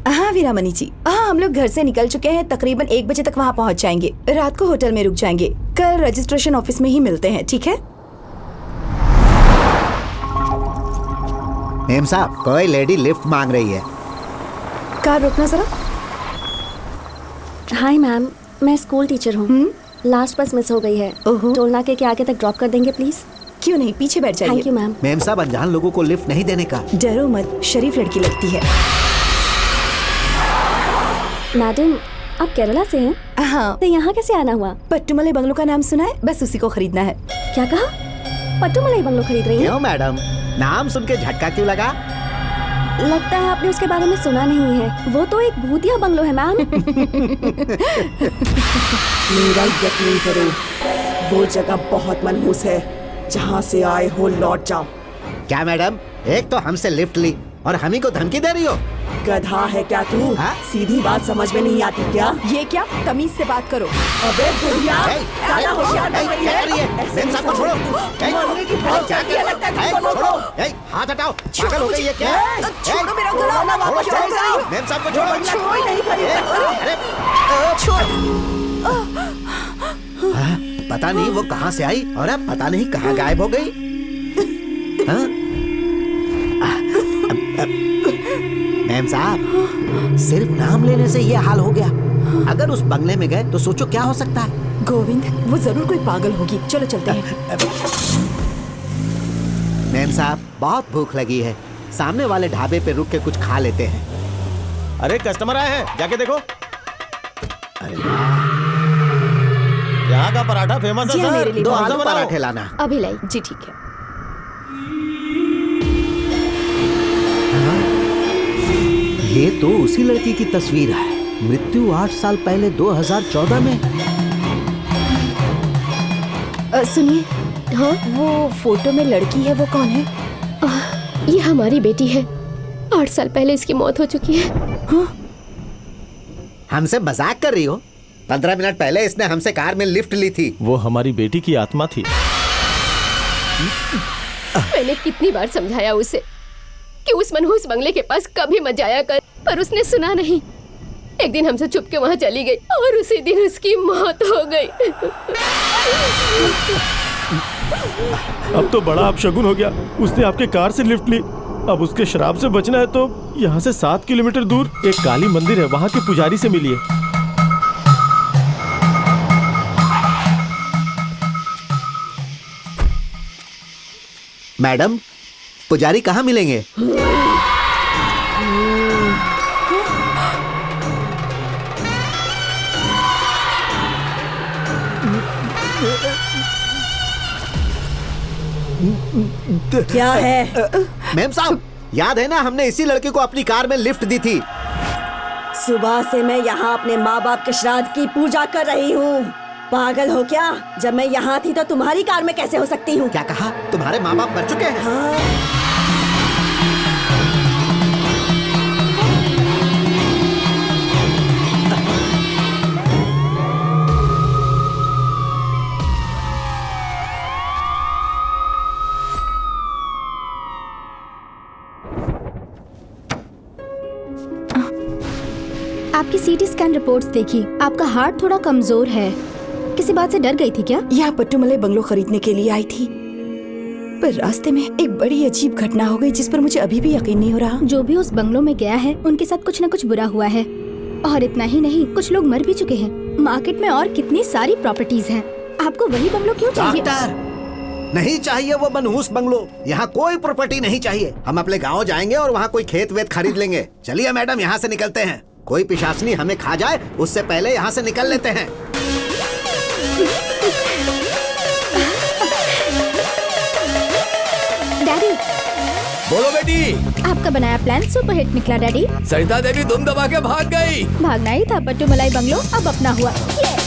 हाँ वीरामणि जी, हाँ हम लोग घर से निकल चुके हैं। तकरीबन 1 बजे तक वहाँ पहुँच जाएंगे। रात को होटल में रुक जाएंगे। कल रजिस्ट्रेशन ऑफिस में ही मिलते हैं, ठीक है? मेम साहब, कोई लेडी लिफ्ट मांग रही है। कार रोकना जरा। हाय मैम, मैं स्कूल टीचर हूँ। लास्ट बस मिस हो गई है। टोल नाके के आगे तक ड्रॉप कर देंगे प्लीज? क्यों नहीं, पीछे बैठ जाइए। Thank you ma'am. मेम साहब, अनजान लोगों को लिफ्ट नहीं देने का। डरो मत, शरीफ लड़की लगती है। मैडम, आप केरला से हैं? हाँ। तो यहाँ कैसे आना हुआ? पट्टुमलई बंगलो का नाम सुना है? बस उसी को खरीदना है। क्या कहा? पट्टुमलई बंगलो खरीद रही हैं? क्यों मैडम, नाम सुन के झटका क्यों लगा? लगता है आपने उसके बारे में सुना नहीं है। वो तो एक भूतिया बंगलो है मैम। मेरा यकीन करो, वो जगह बहुत मनहूस है। जहाँ से आए हो लौट जाओ। क्या मैडम, एक तो हमसे लिफ्ट ली और हम ही को धमकी दे रही हो? गधा है क्या तू? हाँ? सीधी बात समझ में नहीं आती क्या? ये क्या, तमीज से बात करो। अबे बुढ़िया, ज्यादा होशियार बन रही है। मेम साहब को छोड़ो। मरने की बहुत जल्दी लगता है तुमको। छोड़ो, हाथ हटाओ। पागल हो गई है क्या? छोड़ो मेरा गला, वापस छोड़ो। मेम साहब को छोड़ो। कोई नहीं खरीद पता नहीं वो कहाँ से आई और अब पता नहीं कहाँ गायब हो गई। हाँ? मैम साहब, सिर्फ नाम लेने से ये हाल हो गया। अगर उस बंगले में गए तो सोचो क्या हो सकता है। गोविंद, वो जरूर कोई पागल होगी। चलो चलते हैं। मैम साहब, बहुत भूख लगी है। सामने वाले ढाबे पे रुक के कुछ खा लेते हैं। अरे कस्टमर आए हैं, जाके देखो। अरे वाह, यहाँ का पराठा फेमस है जी हाँ, सर। मेरे लिए 2 बहुत आलू बनाओ। पराठे लाना। अभी लाई। जी ठीक है। ये तो उसी लड़की की तस्वीर है। मृत्यु 8 साल पहले 2014 में। सुनिए, हाँ वो फोटो में लड़की है, वो कौन है? ये हमारी बेटी है। 8 साल पहले इसकी मौत हो चुकी है। हाँ? हमसे मजाक कर रही हो? 15 मिनट पहले इसने हमसे कार में लिफ्ट ली थी। वो हमारी बेटी की आत्मा थी। मैंने कितनी बार समझाया उसे कि उस मनहूस बंगले के पास कभी मत जाया कर, पर उसने सुना नहीं। एक दिन हमसे छुप के वहाँ चली गई और उसी दिन उसकी मौत हो गई। अब तो बड़ा अपशगुन हो गया। उसने आपके कार से लिफ्ट ली। अब उसके शराब से बचना है तो यहाँ से 7 किलोमीटर दूर एक काली मंदिर है, वहाँ के पुजारी से मिलिए। मैडम, पुजारी कहाँ मिलेंगे? क्या है? मैम साहब, याद है ना, हमने इसी लड़के को अपनी कार में लिफ्ट दी थी। सुबह से मैं यहाँ अपने माँ बाप के श्राद्ध की पूजा कर रही हूँ। पागल हो क्या? जब मैं यहाँ थी तो तुम्हारी कार में कैसे हो सकती हूँ? क्या कहा? तुम्हारे माँ बाप मर चुके हैं? हाँ। आपकी सीटी स्कैन रिपोर्ट्स देखी। आपका हार्ट थोड़ा कमजोर है। किसी बात से डर गई थी क्या? यहाँ पट्टुमलई बंगलो खरीदने के लिए आई थी, पर रास्ते में एक बड़ी अजीब घटना हो गई जिस पर मुझे अभी भी यकीन नहीं हो रहा। जो भी उस बंगलो में गया है उनके साथ कुछ न कुछ बुरा हुआ है। और इतना ही नहीं, कुछ लोग मर भी चुके हैं। मार्केट में और कितनी सारी प्रॉपर्टीज हैं। आपको वही बंगलो क्यों चाहिए? डॉक्टर, नहीं चाहिए वो मनहूस बंगलो। यहाँ कोई प्रॉपर्टी नहीं चाहिए। हम अपने गाँव जाएंगे और वहाँ कोई खेत वेत खरीद लेंगे। चलिए मैडम, यहाँ से निकलते हैं। कोई पिशाचनी हमें खा जाए उससे पहले यहाँ से निकल लेते हैं। डैडी, बोलो बेटी। आपका बनाया प्लान सुपरहिट निकला डैडी। सरिता देवी धूम दबा के भाग गई। भागना ही था। पट्टुमलई बंगलो अब अपना हुआ। Yes!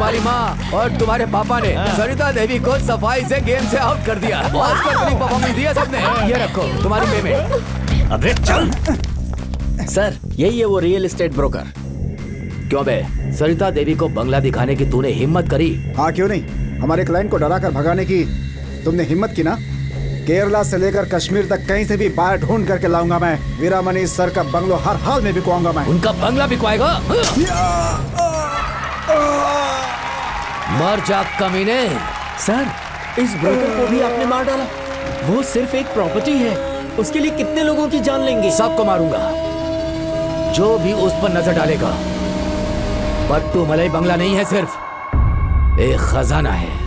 तुम्हारी माँ और तुम्हारे पापा ने सरिता देवी को सफाई से गेम से आउट कर दिया। बहुत बेहतरीन परफॉर्मेंस दिया सबने। ये रखो तुम्हारी पेमेंट। अबे चल। सर यही है वो रियल एस्टेट ब्रोकर। क्यों बे, सरिता देवी को बंगला दिखाने की तूने हिम्मत करी? हाँ क्यों नहीं, हमारे क्लाइंट को डरा कर भगाने की तुमने हिम्मत की ना। केरला से लेकर कश्मीर तक कहीं से भी बाहर ढूंढ करके लाऊंगा मैं। वीरामणि सर का बंगलो हर हाल में बिकवाऊंगा मैं। उनका बंगला बिकवाएगा? मर जा कमीने। सर इस ब्रोकर को भी आपने मार डाला। वो सिर्फ एक प्रॉपर्टी है, उसके लिए कितने लोगों की जान लेंगे? सबको मारूंगा जो भी उस पर नजर डालेगा। पट्टू मलाई बंगला नहीं है, सिर्फ एक खजाना है।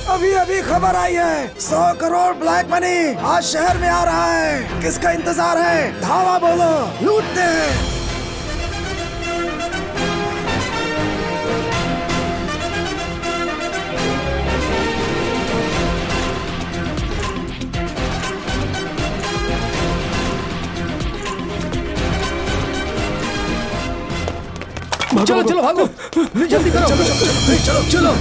अभी अभी खबर आई है, 100 करोड़ ब्लैक मनी आज शहर में आ रहा है। किसका इंतजार है? धावा बोलो, लूटते हैं। चलो चलो भागो, जल्दी करो। चलो चलो।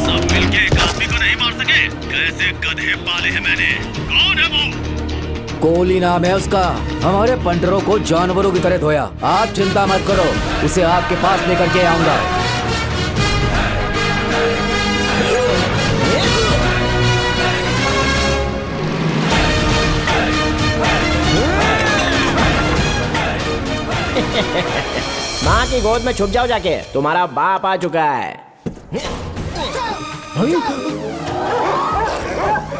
सब मिलके एक आदमी को नहीं मार सके? कैसे गधे पाले हैं मैंने। कौन है वो? कोहली नाम है उसका। हमारे पंटरों को जानवरों की तरह धोया। आप चिंता मत करो, उसे आपके पास लेकर के आऊंगा। माँ की गोद में छुप जाओ जाके, तुम्हारा बाप आ चुका है।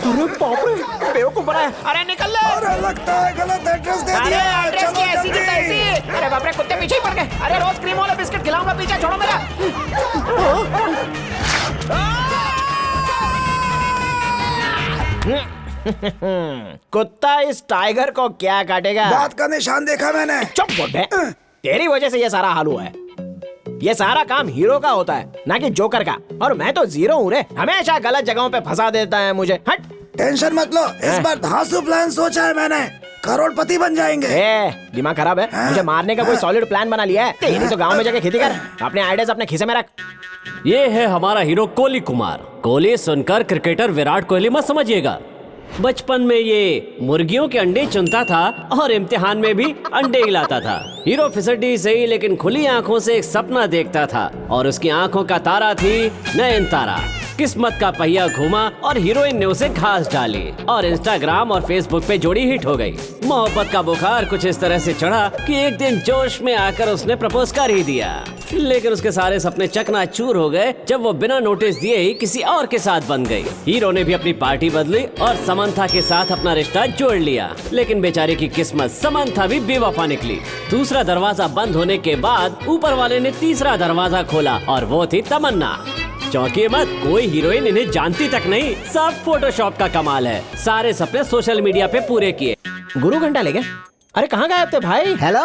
अरे बाप रे, बेवकूफ बना है। अरे निकल ले। अरे लगता है गलत एड्रेस दे दिया। अरे एड्रेस की ऐसी की तैसी। अरे बाप रे, कुत्ते पीछे ही पड़ गए। अरे रोज क्रीम वाला बिस्किट खिलाऊंगा, पीछे छोड़ो मेरा। कुत्ता इस टाइगर को क्या काटेगा? दांत का निशान देखा मैंने। चुप बुड्ढे, तेरी वजह से ये सारा हाल हुआ है। ये सारा काम हीरो का होता है, ना कि जोकर का। और मैं तो जीरो हूँ रे, हमेशा गलत जगहों पे फंसा देता है मुझे। हट। टेंशन मत लो, इस बार धांसू प्लान सोचा है मैंने। करोड़पति बन जाएंगे। दिमाग खराब है? मुझे मारने का कोई सॉलिड प्लान बना लिया है? तेरी तो गांव में जाके खेती कर, अपने आइडियाज अपने खीसे में रख। ये है हमारा हीरो कोहली कुमार। कोहली सुनकर क्रिकेटर विराट कोहली मत समझिएगा। बचपन में ये मुर्गियों के अंडे चुनता था और इम्तिहान में भी अंडे हिलाता था। हीरो फिसड्डी से ही, लेकिन खुली आंखों से एक सपना देखता था और उसकी आंखों का तारा थी नयनतारा। किस्मत का पहिया घूमा और हीरोइन ने उसे घास डाली और इंस्टाग्राम और फेसबुक पे जोड़ी हिट हो गई। मोहब्बत का बुखार कुछ इस तरह से चढ़ा कि एक दिन जोश में आकर उसने प्रपोज कर ही दिया। लेकिन उसके सारे सपने चकनाचूर हो गए जब वो बिना नोटिस दिए ही किसी और के साथ बन गई। हीरो ने भी अपनी पार्टी बदली और समंथा के साथ अपना रिश्ता जोड़ लिया। लेकिन बेचारे की किस्मत समंथा भी बेवफा निकली। दूसरा दरवाजा बंद होने के बाद ऊपर वाले ने तीसरा दरवाजा खोला और वो थी तमन्ना। चौंकिए मत, कोई हीरोइन इन्हें जानती तक नहीं, सब फोटोशॉप का कमाल है। सारे सपने सोशल मीडिया पे पूरे किए। गुरु घंटा ले गए? अरे कहाँ गए थे भाई? हेलो।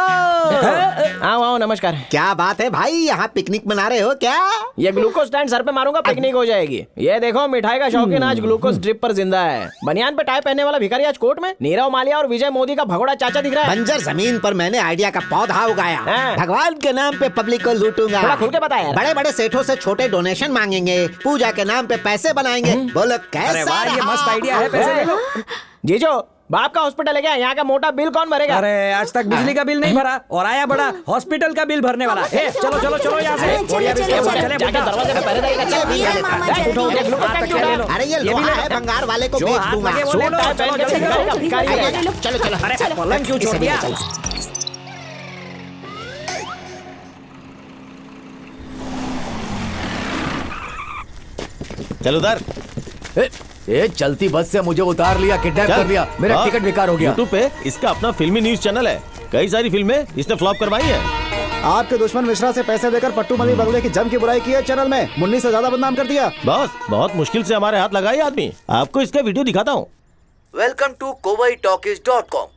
आओ आओ, नमस्कार। क्या बात है भाई, यहाँ पिकनिक मना रहे हो क्या? ये ग्लूकोज स्टैंड सर पे मारूंगा पिकनिक हो जाएगी। ये देखो मिठाई का शौकीन आज ग्लूकोज ड्रिप पर जिंदा है। बनियान पे टाई पहनने वाला भिखारी आज कोर्ट में। नीरव मालिया और विजय मोदी का भगोड़ा चाचा दिख रहा है। बंजर जमीन पर मैंने आइडिया का पौधा उगाया। भगवान के नाम पे पब्लिक को लूटूंगा। थोड़ा खुल के बता यार। बड़े बड़े सेठों से छोटे डोनेशन मांगेंगे, पूजा के नाम पे पैसे बनाएंगे। बोलो कैसा? ये मस्त आइडिया है। पैसे देखो जीजो, बाप का हॉस्पिटल है क्या? यहाँ का मोटा बिल कौन भरेगा? अरे आज तक बिजली का बिल नहीं भरा और आया बड़ा हॉस्पिटल का बिल भरने वाला। चलो चलो चलो यहाँ से। दरवाजे पे पहरे देगा। अरे ये लोहा है, भंगार वाले को बेच दूंगा। चलो चलो। अरे पलंग क्यों छोड़ दिया? चलो उधर। ए चलती बस से मुझे उतार लिया, किडनैप कर लिया, मेरा टिकट बेकार हो गया। यूट्यूब पे इसका अपना फिल्मी न्यूज चैनल है, कई सारी फिल्में इसने फ्लॉप करवाई है। आपके दुश्मन मिश्रा से पैसे देकर पट्टू मली बंगले की जम की बुराई की है चैनल में, मुन्नी से ज्यादा बदनाम कर दिया। बस बहुत मुश्किल से हमारे हाथ लगाई आदमी। आपको इसका वीडियो दिखाता हूँ। Welcome to kowaitalkies.com।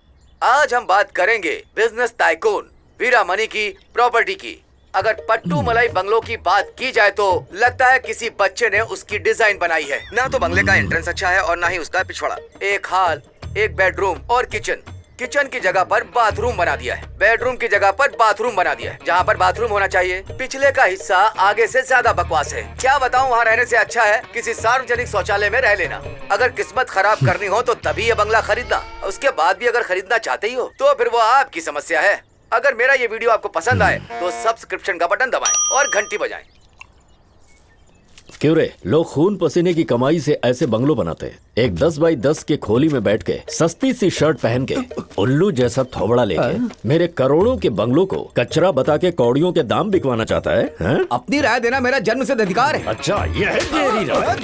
आज हम बात करेंगे बिजनेस टाइकून वीरामणि की प्रॉपर्टी की। अगर पट्टू मलाई बंगलो की बात की जाए तो लगता है किसी बच्चे ने उसकी डिजाइन बनाई है। ना तो बंगले का एंट्रेंस अच्छा है और ना ही उसका पिछवाड़ा। एक हॉल, एक बेडरूम और किचन की जगह पर बाथरूम बना दिया है। बेडरूम की जगह पर बाथरूम बना दिया है। जहाँ पर बाथरूम होना चाहिए पिछले का हिस्सा आगे से ज्यादा बकवास है। क्या बताऊँ, वहाँ रहने से अच्छा है किसी सार्वजनिक शौचालय में रह लेना। अगर किस्मत खराब करनी हो तो तभी ये बंगला खरीदना। उसके बाद भी अगर खरीदना चाहते ही हो तो फिर वो आपकी समस्या है। अगर मेरा ये वीडियो आपको पसंद आए तो सब्सक्रिप्शन का बटन दबाएं और घंटी बजाएं। क्यों रे, लोग खून पसीने की कमाई से ऐसे बंगलो बनाते हैं। एक 10 बाई 10 के खोली में बैठ के सस्ती सी शर्ट पहन के उल्लू जैसा थोबड़ा लेके मेरे करोड़ों के बंगलों को कचरा बता के कौड़ियों के दाम बिकवाना चाहता है, हैं? अपनी राय देना मेरा जन्मसिद्ध अधिकार है। अच्छा ये है तेरी राय।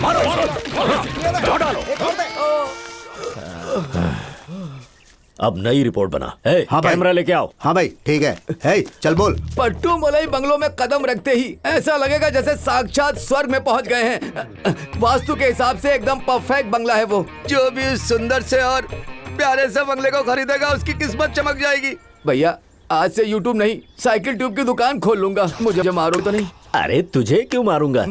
अब नई रिपोर्ट बना। हाँ कैमरा लेके आओ। हाँ भाई ठीक है। हे चल बोल। पट्टू मलाई बंगलों में कदम रखते ही ऐसा लगेगा जैसे साक्षात स्वर्ग में पहुंच गए हैं। वास्तु के हिसाब से एकदम परफेक्ट बंगला है वो। जो भी उस सुंदर से और प्यारे से बंगले को खरीदेगा उसकी किस्मत चमक जाएगी। भैया आज से यूट्यूब नहीं साइकिल ट्यूब की दुकान खोल लूंगा। मुझे मारो तो नहीं। अरे तुझे क्यों मारूंगा?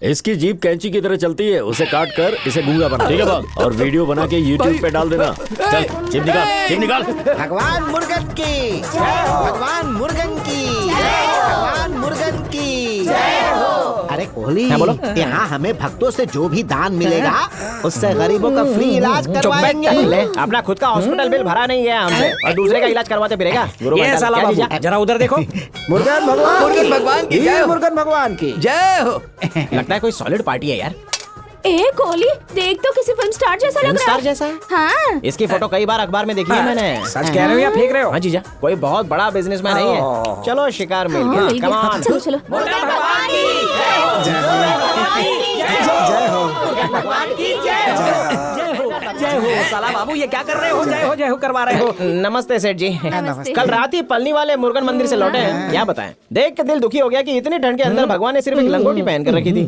इसकी जीप कैंची की तरह चलती है, उसे काट कर इसे गूंगा बना, ठीक है बात? और वीडियो बना के YouTube पे डाल देना। चल चिप निकाल। भगवान मुर्गन की जय हो। भगवान मुर्गन की जय हो। भगवान मुर्गन की जय हो। अरे कोहली, यहाँ हमें भक्तों से जो भी दान मिलेगा उससे गरीबों का फ्री इलाज करवाएंगे। अपना खुद का हॉस्पिटल बिल भरा नहीं है हमसे और दूसरे का इलाज करवाते फिरेगा। ये साला बाबू जरा उधर देखो। मुर्गन भगवान की जय हो। मुर्गन भगवान की जय हो। लगता है कोई सॉलिड पार्टी है यार। ए कोहली, देख तो किसी फिल्म स्टार जैसा लग रहा है। स्टार जैसा है? हाँ। इसकी फोटो कई बार अखबार में देखी है मैंने। सच कह रहे हो या फेंक रहे हो? हाँ जीजा, कोई बहुत बड़ा बिजनेसमैन नहीं है। चलो शिकार मिल गया। Come on. चलो चलो। भगवान की जय हो। साला बाबू ये क्या कर रहे हो? जय हो करवा रहे हो। नमस्ते सेठ जी। कल रात ही पलनी वाले मुर्गन मंदिर से लौटे हैं। क्या बताएं, देख के दिल दुखी हो गया कि इतनी ठंड के अंदर भगवान ने सिर्फ एक लंगोटी पहन कर रखी थी।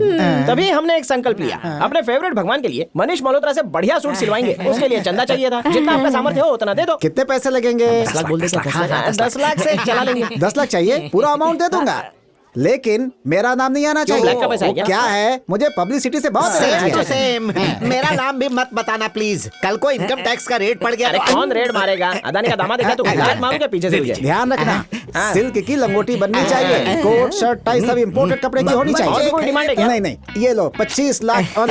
तभी हमने एक संकल्प लिया, अपने फेवरेट भगवान के लिए मनीष मल्होत्रा से बढ़िया सूट सिलवाएंगे। उसके लिए चंदा चाहिए था। जितना आपका सामर्थ्य हो उतना दे दो। कितने पैसे लगेंगे? 10 लाख बोल दे। 10 लाख से चला लेंगे। 10 लाख चाहिए, पूरा अमाउंट दे दूंगा, लेकिन मेरा नाम नहीं आना चाहिए। ब्लैक का पैसा है क्या? क्या है, मुझे पब्लिसिटी से बहुत सेम। मेरा नाम भी मत बताना प्लीज, कल को इनकम टैक्स का रेट पड़ गया। अरे कौन रेड मारेगा? अदानी का दामाद देखा तू? लात मारूंगा पीछे से तुझे। ध्यान रखना, सिल्क की लंगोटी बननी चाहिए। कोट शर्ट टाई सब इम्पोर्टेड कपड़े की होनी चाहिए। कोई डिमांड है क्या? नहीं, ये लो 25 लाख और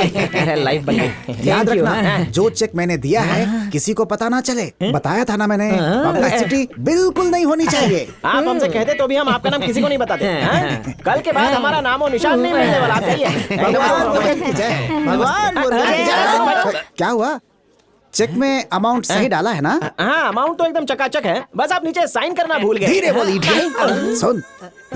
लाइफ बन गई। ध्यान रखना, जो चेक मैंने दिया है किसी को पता ना चले। बताया था ना मैंने, पब्लिसिटी बिल्कुल नहीं होनी चाहिए। आप हमसे कहते तो भी हम आपका नाम किसी को नहीं बताते। कल के बाद हमारा नामो निशान नहीं मिलने वाला। आप जाइए। भगवान मुर्गन की जय। क्या हुआ? चेक में अमाउंट सही डाला है ना? हाँ, अमाउंट तो एकदम चकाचक है, बस आप नीचे साइन करना भूल गए। धीरे बोल इडियट। सुन,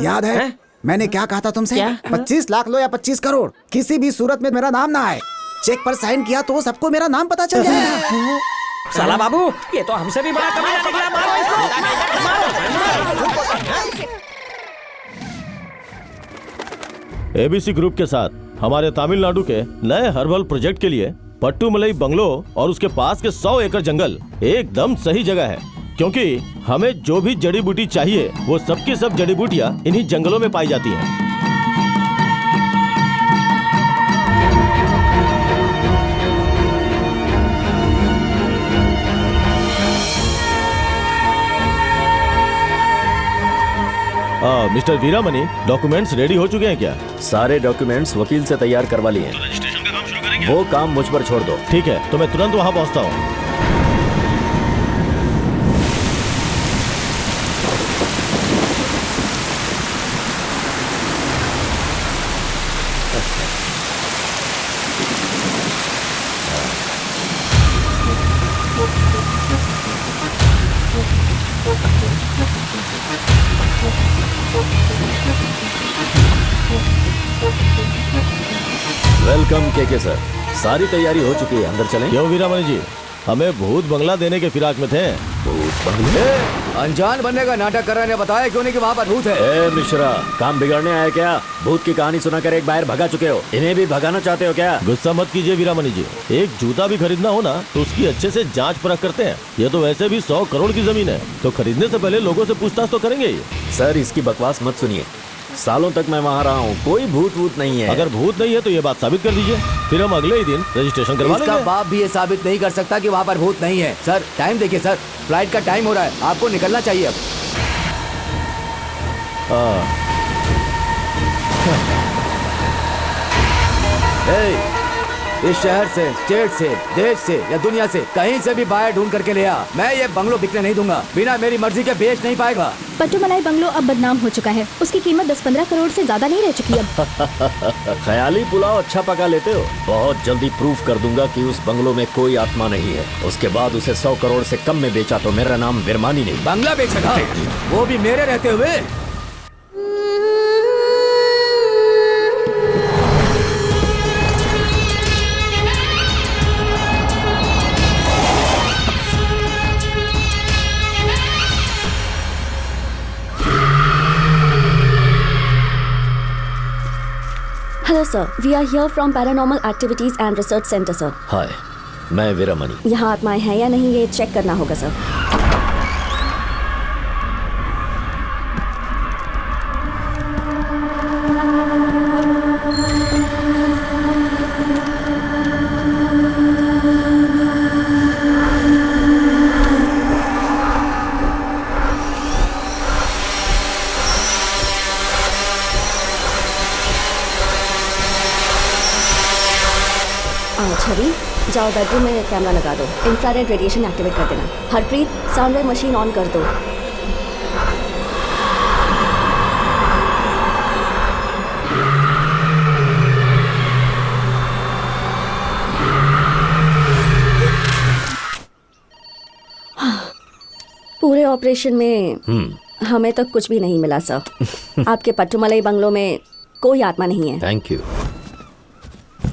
याद है मैंने क्या कहा था तुमसे? 25 लाख लो या 25 करोड़, किसी भी सूरत में मेरा नाम ना आए। चेक पर साइन किया तो सबको मेरा नाम पता चल जाएगा। साला बाबू, ये तो हमसे भी बड़ा कमाल निकला। मारो इसको। एबीसी ग्रुप के साथ हमारे तमिलनाडु के नए हर्बल प्रोजेक्ट के लिए पट्टूमलई बंगलो और उसके पास के 100 एकड़ जंगल एकदम सही जगह है, क्योंकि हमें जो भी जड़ी बूटी चाहिए वो सबकी सब जड़ी बूटियां इन्हीं जंगलों में पाई जाती हैं। मिस्टर वीरामणि, डॉक्यूमेंट्स रेडी हो चुके हैं क्या? सारे डॉक्यूमेंट्स वकील से तैयार करवा लिए हैं। रजिस्ट्रेशन का काम शुरू करेंगे? वो काम मुझ पर छोड़ दो। ठीक है, तो मैं तुरंत वहां पहुंचता हूँ। वेलकम के सर, सारी तैयारी हो चुकी है, अंदर चलें? क्यों वीरामणि जी, हमें भूत बंगला देने के फिराक में थे। भूत बंगले? अनजान बनने का नाटक कर रहे ने बताया क्यों नहीं कि वहाँ पर भूत है? ए मिश्रा, काम बिगाड़ने आया क्या? भूत की कहानी सुनाकर एक बार भगा चुके हो, इन्हें भी भगाना चाहते हो क्या? गुस्सा मत कीजिए वीरामणि जी, एक जूता भी खरीदना हो ना तो उसकी अच्छे से जांच परख करते हैं। ये तो वैसे भी 100 करोड़ की जमीन है, तो खरीदने से पहले लोगों से पूछताछ तो करेंगे ही। सर, इसकी बकवास मत सुनिए, सालों तक मैं वहाँ रहा हूँ, कोई भूत नहीं है। अगर भूत नहीं है तो ये बात साबित कर दीजिए, फिर हम अगले ही दिन रजिस्ट्रेशन करवा लेंगे। इसका बाप भी ये साबित नहीं कर सकता कि वहाँ पर भूत नहीं है। सर, टाइम देखिए सर, फ्लाइट का टाइम हो रहा है, आपको निकलना चाहिए अब। इस शहर से, स्टेट से, देश से या दुनिया से कहीं से भी बाहर ढूंढ करके ले आ, मैं ये बंगलो बिकने नहीं दूंगा, बिना मेरी मर्जी के बेच नहीं पाएगा। पट्टूमलाई बंगलो अब बदनाम हो चुका है, उसकी कीमत 10-15 करोड़ से ज्यादा नहीं रह चुकी अब। ख्याली पुलाव अच्छा पका लेते हो। बहुत जल्दी प्रूफ कर दूंगा कि उस बंगलो में कोई आत्मा नहीं है। उसके बाद उसे 100 करोड़ से कम में बेचा तो मेरा नाम वीरामणि नहीं। बंगला बेचेगा, वो भी मेरे रहते हुए? Hello sir, we are here from paranormal activities and research centre sir. Hi, मैं वीरामणि। यहाँ आत्माएं हैं या नहीं ये चेक करना होगा सर। छवि, जाओ बेडरूम में कैमरा लगा दो, इंफ्रारेड रेडिएशन एक्टिवेट कर देना। Harpreet, sound wave machine on कर दो। पूरे ऑपरेशन में हमें तो कुछ भी नहीं मिला सर। आपके पट्टूमलाई बंगलो में कोई आत्मा नहीं है। Thank you.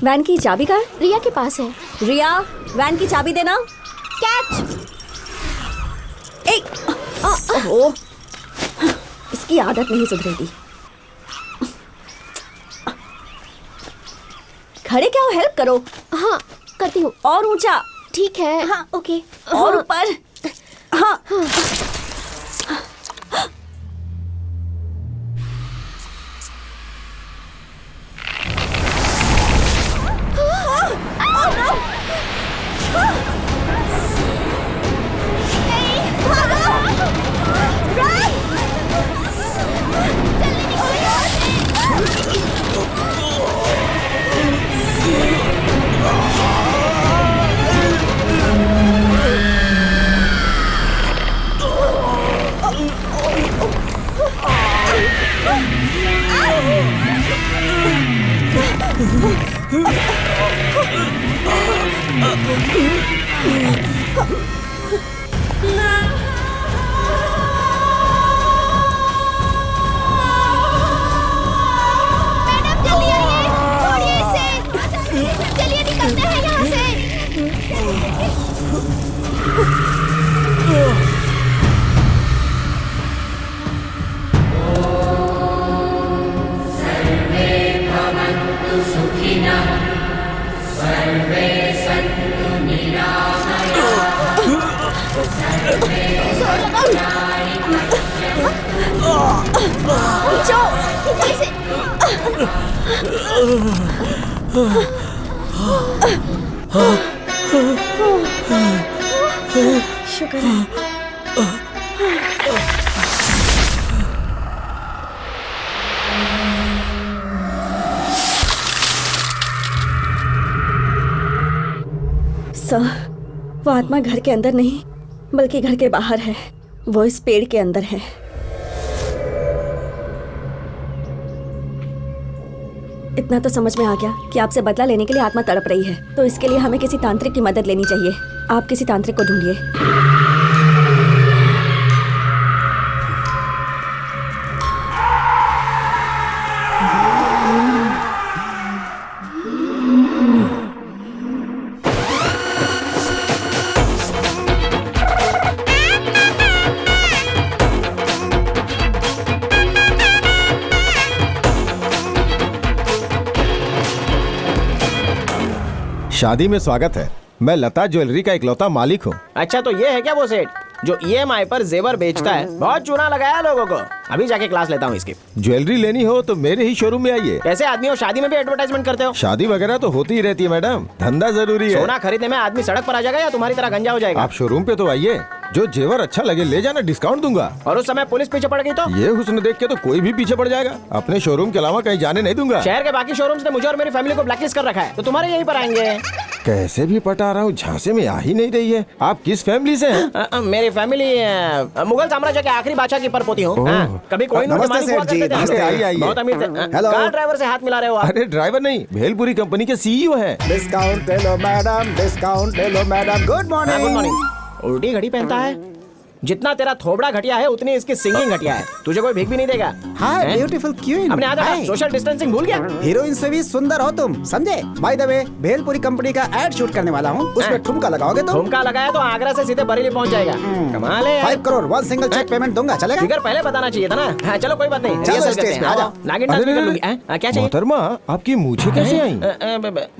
वैन की चाबी कहाँ है? रिया के पास है। रिया, वैन की चाबी देना। कैच। ओह, इसकी आदत नहीं सुधरेगी। खड़े क्या हो, हेल्प करो। हाँ, करती हूँ। और ऊंचा। ठीक है। हाँ, ओके। और ऊपर। हाँ। शुक्र है। सर, वो आत्मा घर के अंदर नहीं बल्कि घर के बाहर है। वो इस पेड़ के अंदर है। इतना तो समझ में आ गया कि आपसे बदला लेने के लिए आत्मा तड़प रही है, तो इसके लिए हमें किसी तांत्रिक की मदद लेनी चाहिए। आप किसी तांत्रिक को ढूंढिए। शादी में स्वागत है। मैं लता ज्वेलरी का इकलौता मालिक हूँ। अच्छा, तो ये है क्या वो सेठ जो EMI पर जेवर बेचता है? बहुत चूना लगाया लोगों को। अभी जाके क्लास लेता हूँ इसकी। ज्वेलरी लेनी हो तो मेरे ही शोरूम में आइए। कैसे आदमी हो, शादी में भी एडवर्टाइजमेंट करते हो? शादी वगैरह तो होती ही रहती है मैडम, धंधा जरूरी है। सोना खरीदने में आदमी सड़क पर आ जाएगा या तुम्हारी तरह गंजा हो जाएगा? आप शोरूम पे तो आइए, जो जेवर अच्छा लगे ले जाना, डिस्काउंट दूंगा। और उस समय पुलिस पीछे पड़ गई तो? ये हुस्न देख के तो कोई भी पीछे पड़ जाएगा। अपने शोरूम के अलावा कहीं जाने नहीं दूंगा। शहर के बाकी शोरूम्स ने मुझे और मेरी फैमिली को ब्लैकलिस्ट कर रखा है, तो तुम्हारे यहीं पर आएंगे। कैसे भी पटा रहा हूँ, झांसे में आ ही नहीं रही है। आप किस फैमिली से हैं? मेरी फैमिली मुगल साम्राज्य के आखिरी बादशाह की परपोती हूँ। कभी कोई बहुत अमीर थे। कार ड्राइवर से हाथ मिला रहे हो आप? अरे ड्राइवर नहीं, भेलपुरी कंपनी के CEO हैं। डिस्काउंट ले लो मैडम, डिस्काउंट ले लो madam. Good morning. Good morning. उल्टी घड़ी पहनता है। जितना तेरा थोबड़ा घटिया है उतनी इसकी सिंगिंग घटिया है। तुझे कोई भीख भी नहीं देगा। हाय ब्यूटीफुल क्वीन। अपने आदत सोशल डिस्टेंसिंग भूल गया? हीरोइन से भी सुंदर हो तुम, समझे? By the way, bhelpuri company का एड शूट करने वाला हूँ, उसमें ठुमका लगाओगे तो? ठुमका लगाया तो आगरा से सीधे बरेली पहुंच जाएगा। कमाल है। 5 करोड़ 1 सिंगल चेक पेमेंट दूंगा, चलेगा? फिगर पहले बताना चाहिए था ना। हाँ, चलो कोई बात नहीं। चलो स्टेज पे आ जाओ। नागिन डांस भी कर लूंगी। क्या चाहिए? मोहतरमा, आपकी मूछें कैसे आई?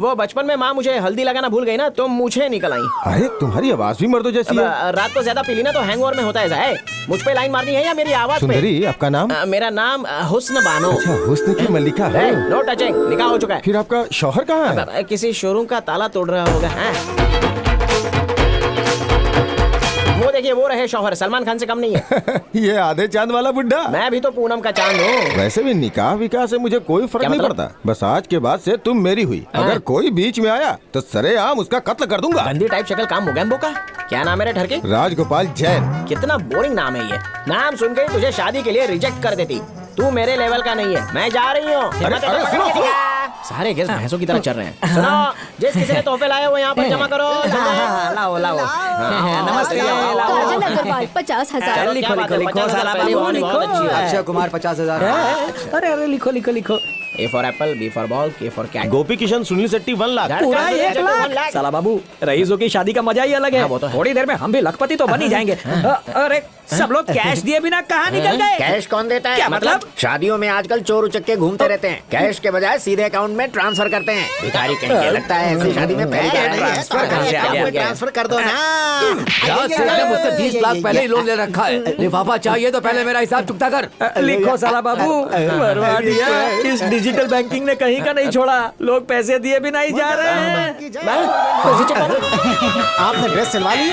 वो बचपन में माँ मुझे हल्दी लगाना भूल गई ना, तो मूछें निकल आई। अरे तुम्हारी आवाज भी मर्दों जैसी है। रात को ज्यादा पी ली ना तो हैंगओवर में होता है। ऐसा है? मुझ पे लाइन मारनी है या मेरी आवाज पे? सुंदरी, आपका नाम? मेरा नाम हुस्न बानो। अच्छा, हुस्न की मल्लिका है। नो टचिंग, निकाह हो चुका है। फिर आपका शौहर कहाँ है? किसी शोरूम का ताला तोड़ रहा होगा। वो देखिए, वो रहे शौहर, सलमान खान से कम नहीं है। ये आधे चांद वाला बुड्ढा। मैं भी तो पूनम का चांद हूँ। वैसे भी निकाह विकाह से मुझे कोई फर्क नहीं पड़ता। बस आज के बाद से तुम मेरी हुई। अगर कोई बीच में आया तो सरेआम उसका कत्ल कर दूंगा। गंदी टाइप शक्ल काम मोगैम्बो का। क्या नाम है रे ठरके? राजगोपाल जैन। कितना बोरिंग नाम है ये। नाम सुन के तुझे शादी के लिए रिजेक्ट कर देती। तू मेरे लेवल का नहीं है। मैं जा रही हूँ। सारे गेस्ट भैंसों की तरह चल रहे हैं। सुनो, जिस किसी ने तोहफे लाए वो यहाँ पर जमा करो। लाओ लाओ। नमस्ते। 50,000। अक्षय कुमार 50,000। अरे लिखो लिखो लिखो। A for apple, B for ball, K for cat। गोपी किशन सुनील शेट्टी 1 लाख। पूरा 1 लाख। साला बाबू, रईसों की शादी का मजा ही अलग है। थोड़ी देर में हम भी लखपति तो बन ही जाएंगे। अरे सब लोग कैश दिए बिना कहाँ निकल गए? कैश कौन देता है? क्या मतलब? शादियों में आजकल चोर उचक्के घूमते रहते हैं। कैश के बजाय सीधे अकाउंट में ट्रांसफर करते हैं। भिखारी कहीं के लगता है ऐसी शादी में ट्रांसफर कर दो ना। मुझसे 20 लाख पहले ही लोन ले रखा है। लिफाफा चाहिए तो पहले मेरा हिसाब चुकता कर। लिखो साला बाबू, मरवा दिया। इस डिजिटल बैंकिंग ने कहीं का नहीं छोड़ा। लोग पैसे दिए भी नहीं जा रहे हैं। आपने ड्रेस सिलवा ली?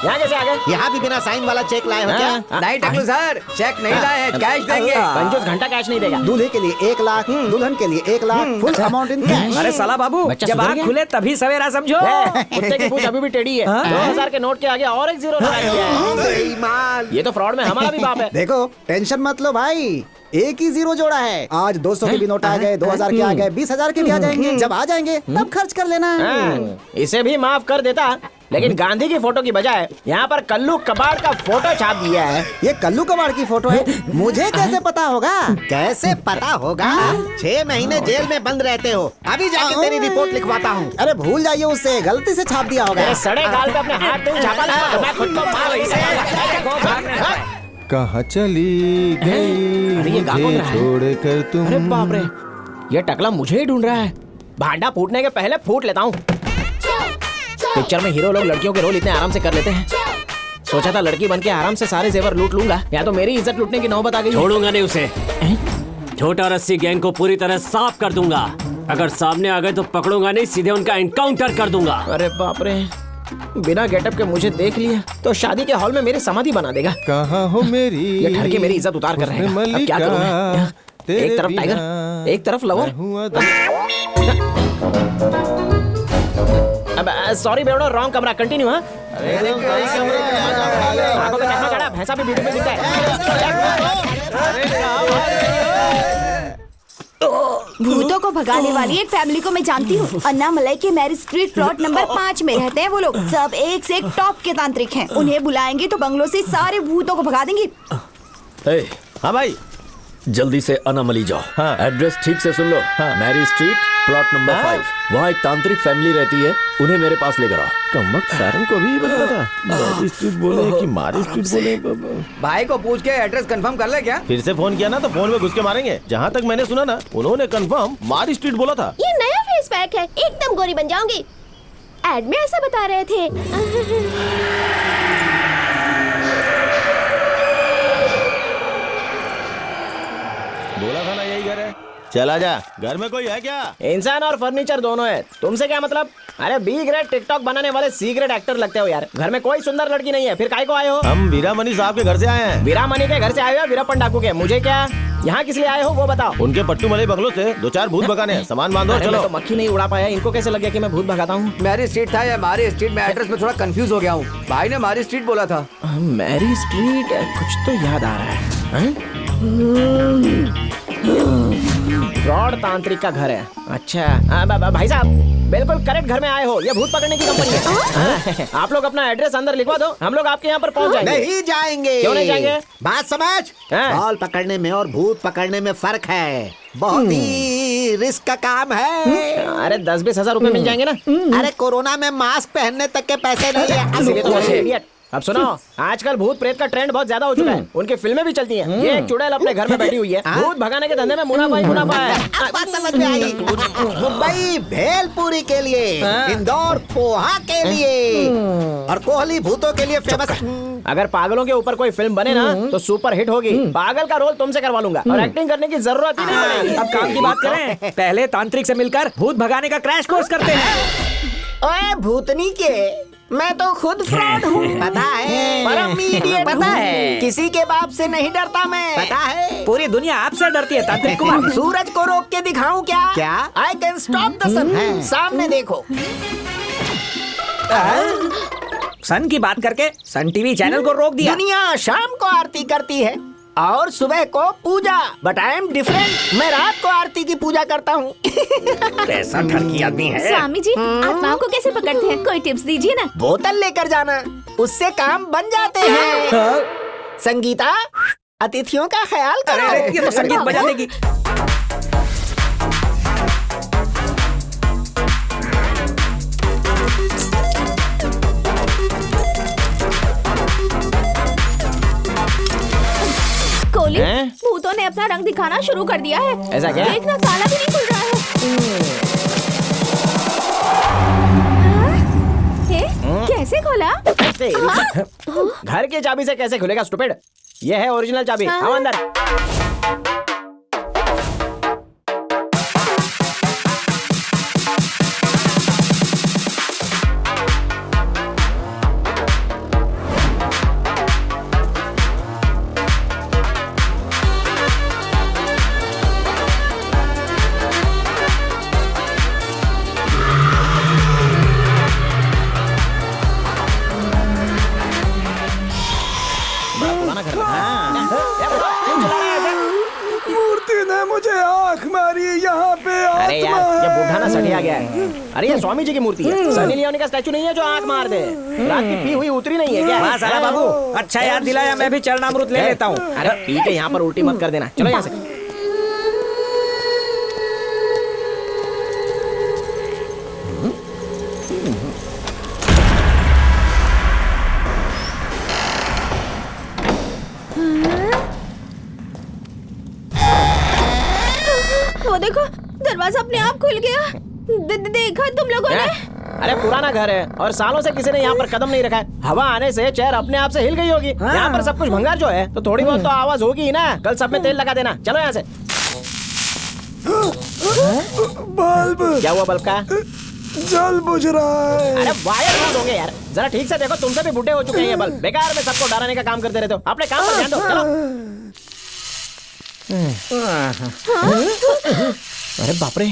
यहाँ कैसे आ गए? यहाँ भी बिना साइन वाला चेक लाए हो क्या? नहीं टकलू सर, चेक नहीं लाए हैं, कैश देंगे। कंजूस घंटा कैश नहीं देगा। दूल्हे के लिए 1 लाख, दुल्हन के लिए 1 lakh, full amount in cash. अरे साला बाबू, बच्चा जब सुधर आँख गया? खुले तभी सवेरा समझो। कुत्ते की पूंछ अभी भी टेढ़ी है। 2000 के नोट के आगे और एक जीरो लगा दिया है। ये तो फ्रॉड में हमारा भी बाप है। देखो टेंशन मत लो भाई, एक ही जीरो जोड़ा है। आज 200 के भी नोट आ गए, 2000 के आ गए, 20,000 के भी आ जाएंगे। जब आ जाएंगे तब खर्च कर लेना। इसे भी माफ कर देता, लेकिन गांधी की फोटो की बजाय यहाँ पर कल्लू कबाड़ का फोटो छाप दिया है। ये कल्लू कबाड़ की फोटो है, मुझे कैसे पता होगा? कैसे पता होगा? 6 महीने जेल में बंद रहते हो, अभी जाके तेरी रिपोर्ट लिखवाता हूँ। अरे भूल जाइए, उससे गलती से छाप दिया होगा। तेरे सड़े गाल पे अपने हाथ पे छापा लगा, मैं खुद को मार रही हूँ। कहाँ चली गई अरे ये गा कौन मुझे रहा है? छोड़ कर तुम? अरे बाप रे, ये टकला मुझे ही ढूंढ रहा है। भांडा फूटने के पहले फूट लेता हूँ। पिक्चर में हीरो लोग लड़कियों के रोल इतने आराम से कर लेते हैं। सोचा था लड़की बन के आराम से सारे जेवर लूट लूंगा, या तो मेरी इज्जत लूटने की नौबत आ गई। छोड़ूंगा नहीं उसे। छोटा रस्सी गैंग को पूरी तरह साफ कर दूंगा। अगर सामने आ गए तो पकड़ूंगा नहीं, सीधे उनका एनकाउंटर कर दूंगा। अरे बाप रे, बिना गेटअप के मुझे देख लिया तो शादी के हॉल में मेरी समाधि बना देगा। कहाँ हो मेरी? ये ठर के मेरी इज्जत उतार कर रहेगा। अब क्या करूं मैं? एक तरफ टाइगर, एक तरफ लवर। अब सॉरी बेवड़ो, रॉन्ग कमरा। कंटिन्यू। हाँ, आंखों पे चश्मा चढ़ा, भैंसा भी वीडियो में दिखता है। भूतों को भगाने वाली एक फैमिली को मैं जानती हूँ। अन्नामलाई के मैरिज स्ट्रीट प्लॉट नंबर 5 में रहते हैं वो लोग। सब एक से एक टॉप के तांत्रिक हैं। उन्हें बुलाएंगे तो बंगलों से सारे भूतों को भगा देंगे। हाँ भाई, जल्दी से अनामली जाओ। हाँ। एड्रेस ठीक से सुन लो। Mary street plot number 5। वहाँ एक तांत्रिक फैमिली रहती है, उन्हें मेरे पास लेकर आओ। कमबख्त सारन को भी पता था। मैरी स्ट्रीट बोले कि मारी स्ट्रीट बोले। भाई को पूछ के एड्रेस कंफर्म कर ले क्या? फिर से फोन किया ना तो फोन में घुस के मारेंगे। जहाँ तक मैंने सुना ना, उन्होंने कंफर्म मारी स्ट्रीट बोला था। ये नया फेस पैक है, एकदम गोरी बन जाऊंगी। एड में ऐसा बता रहे थे। बोला था ना यही घर है। चला जा, घर में कोई है क्या? इंसान और फर्नीचर दोनों है, तुमसे क्या मतलब? अरे बी ग्रेड टिकटॉक बनाने वाले सी ग्रेड एक्टर लगते हो यार। घर में कोई सुंदर लड़की नहीं है, फिर काहे को आए हो? हम वीरामणि साहब के घर से आए हैं। वीरामणि के घर से आए हो? वीरप्पन डाकू के? मुझे क्या, यहाँ किस लिए आए हो वो बताओ। उनके पट्टू मलई बंगलों से 2-4 भूत भगाने हैं। सामान बांधो, अरे चलो। मैं तो मक्खी नहीं उड़ा पाया, इनको कैसे लग गया कि मैं भूत भगाता हूँ? मैरी स्ट्रीट था या मारी स्ट्रीट? में एड्रेस में थोड़ा कंफ्यूज हो गया हूँ। भाई ने मारी स्ट्रीट बोला था। मैरी स्ट्रीट, कुछ तो याद आ रहा है। फ्रॉड तांत्रिक का घर है। अच्छा भाई साहब, बिल्कुल करेक्ट घर में आए हो। ये भूत पकड़ने की कंपनी है। आप लोग अपना एड्रेस अंदर लिखवा दो, हम लोग आपके यहाँ पर पहुँच जाएंगे। नहीं जाएंगे। क्यों नहीं जाएंगे? बात समझ। बॉल पकड़ने में और भूत पकड़ने में फर्क है। बहुत ही रिस्क का काम है। अरे 10-20 हजार रुपए मिल जाएंगे ना? अरे कोरोना में मास्क पहनने तक के पैसे नहीं है। इसीलिए तो ऐसे idiot। अब सुनो, आजकल भूत प्रेत का ट्रेंड बहुत ज्यादा हो चुका है। उनकी फिल्में भी चलती हैं। ये एक चुड़ैल अपने घर में बैठी हुई है। भूत भगाने के धंधे में मुनाफा ही मुनाफा है। बात समझ में आई। मुंबई भेलपुरी के लिए, इंदौर पोहा के लिए, और कोहली भूतों के लिए फेमस। अगर पागलों के ऊपर कोई फिल्म बने ना तो सुपर हिट होगी। पागल का रोल तुमसे करवा लूंगा और एक्टिंग करने की जरूरत ही नहीं पड़ेगी। अब काम की बात करें, पहले तांत्रिक से मिलकर भूत भगाने का क्रैश कोर्स करते हैं। ओए भूतनी के, मैं तो खुद फ्रॉड हूँ, पता है। परम इडियट, पता है। किसी के बाप से नहीं डरता मैं, पता है। पूरी दुनिया आपसे डरती है तांत्रिक कुमार। सूरज को रोक के दिखाऊं क्या? क्या? आई कैन स्टॉप द सन। सामने देखो। सन की बात करके सन टीवी चैनल को रोक दिया। दुनिया शाम को आरती करती है और सुबह को पूजा, बट आई एम डिफरेंट। मैं रात को आरती की पूजा करता हूँ। कैसा ठरकी आदमी है। स्वामी जी, आत्माओं को कैसे पकड़ते हैं? कोई टिप्स दीजिए ना। बोतल लेकर जाना, उससे काम बन जाते हैं। संगीता, अतिथियों का ख्याल करो। अरे ये तो संगीत बजा देगी। कोहली, भूतों ने अपना रंग दिखाना शुरू कर दिया है। ऐसा क्या? देखना, ताला भी नहीं खुल रहा है। कैसे खोला? घर की चाबी से कैसे खुलेगा स्टूपिड? ये है ओरिजिनल चाबी। आओ अंदर। यार ये बूढ़ा ना सड़िया गया है। अरे ये स्वामी जी की मूर्ति है, सनी लियोनी का स्टैचू नहीं है जो आंख मार दे। रात की पी हुई उतरी नहीं है क्या? वाह साला बाबू, अच्छा याद दिलाया, मैं भी चरणामृत ले लेता हूँ। अरे पी के यहाँ पर उल्टी मत कर देना, चलो यहाँ से। वो देखो दरवाजा अपने आप खुल गया। देखा तुम लोगों ने? अरे पुराना घर है और सालों से किसी ने यहाँ पर कदम नहीं रखा है। हवा आने से चेयर अपने आप से हिल गई होगी। यहाँ पर सब कुछ भंगार जो है तो थोड़ी बहुत तो आवाज होगी ही ना। कल सब में तेल लगा देना, चलो यहाँ से। बल्ब क्या हुआ बल्ब का? जल बुझ रहा है। अरे वायर लूज होंगे यार, जरा ठीक से देखो, तुमसे भी बुढ़े हो चुके हैं ये बल्ब। बेकार में सबको डराने का काम करते रहते हो, अपने काम पर ध्यान दो, चलो। अरे बाप रे,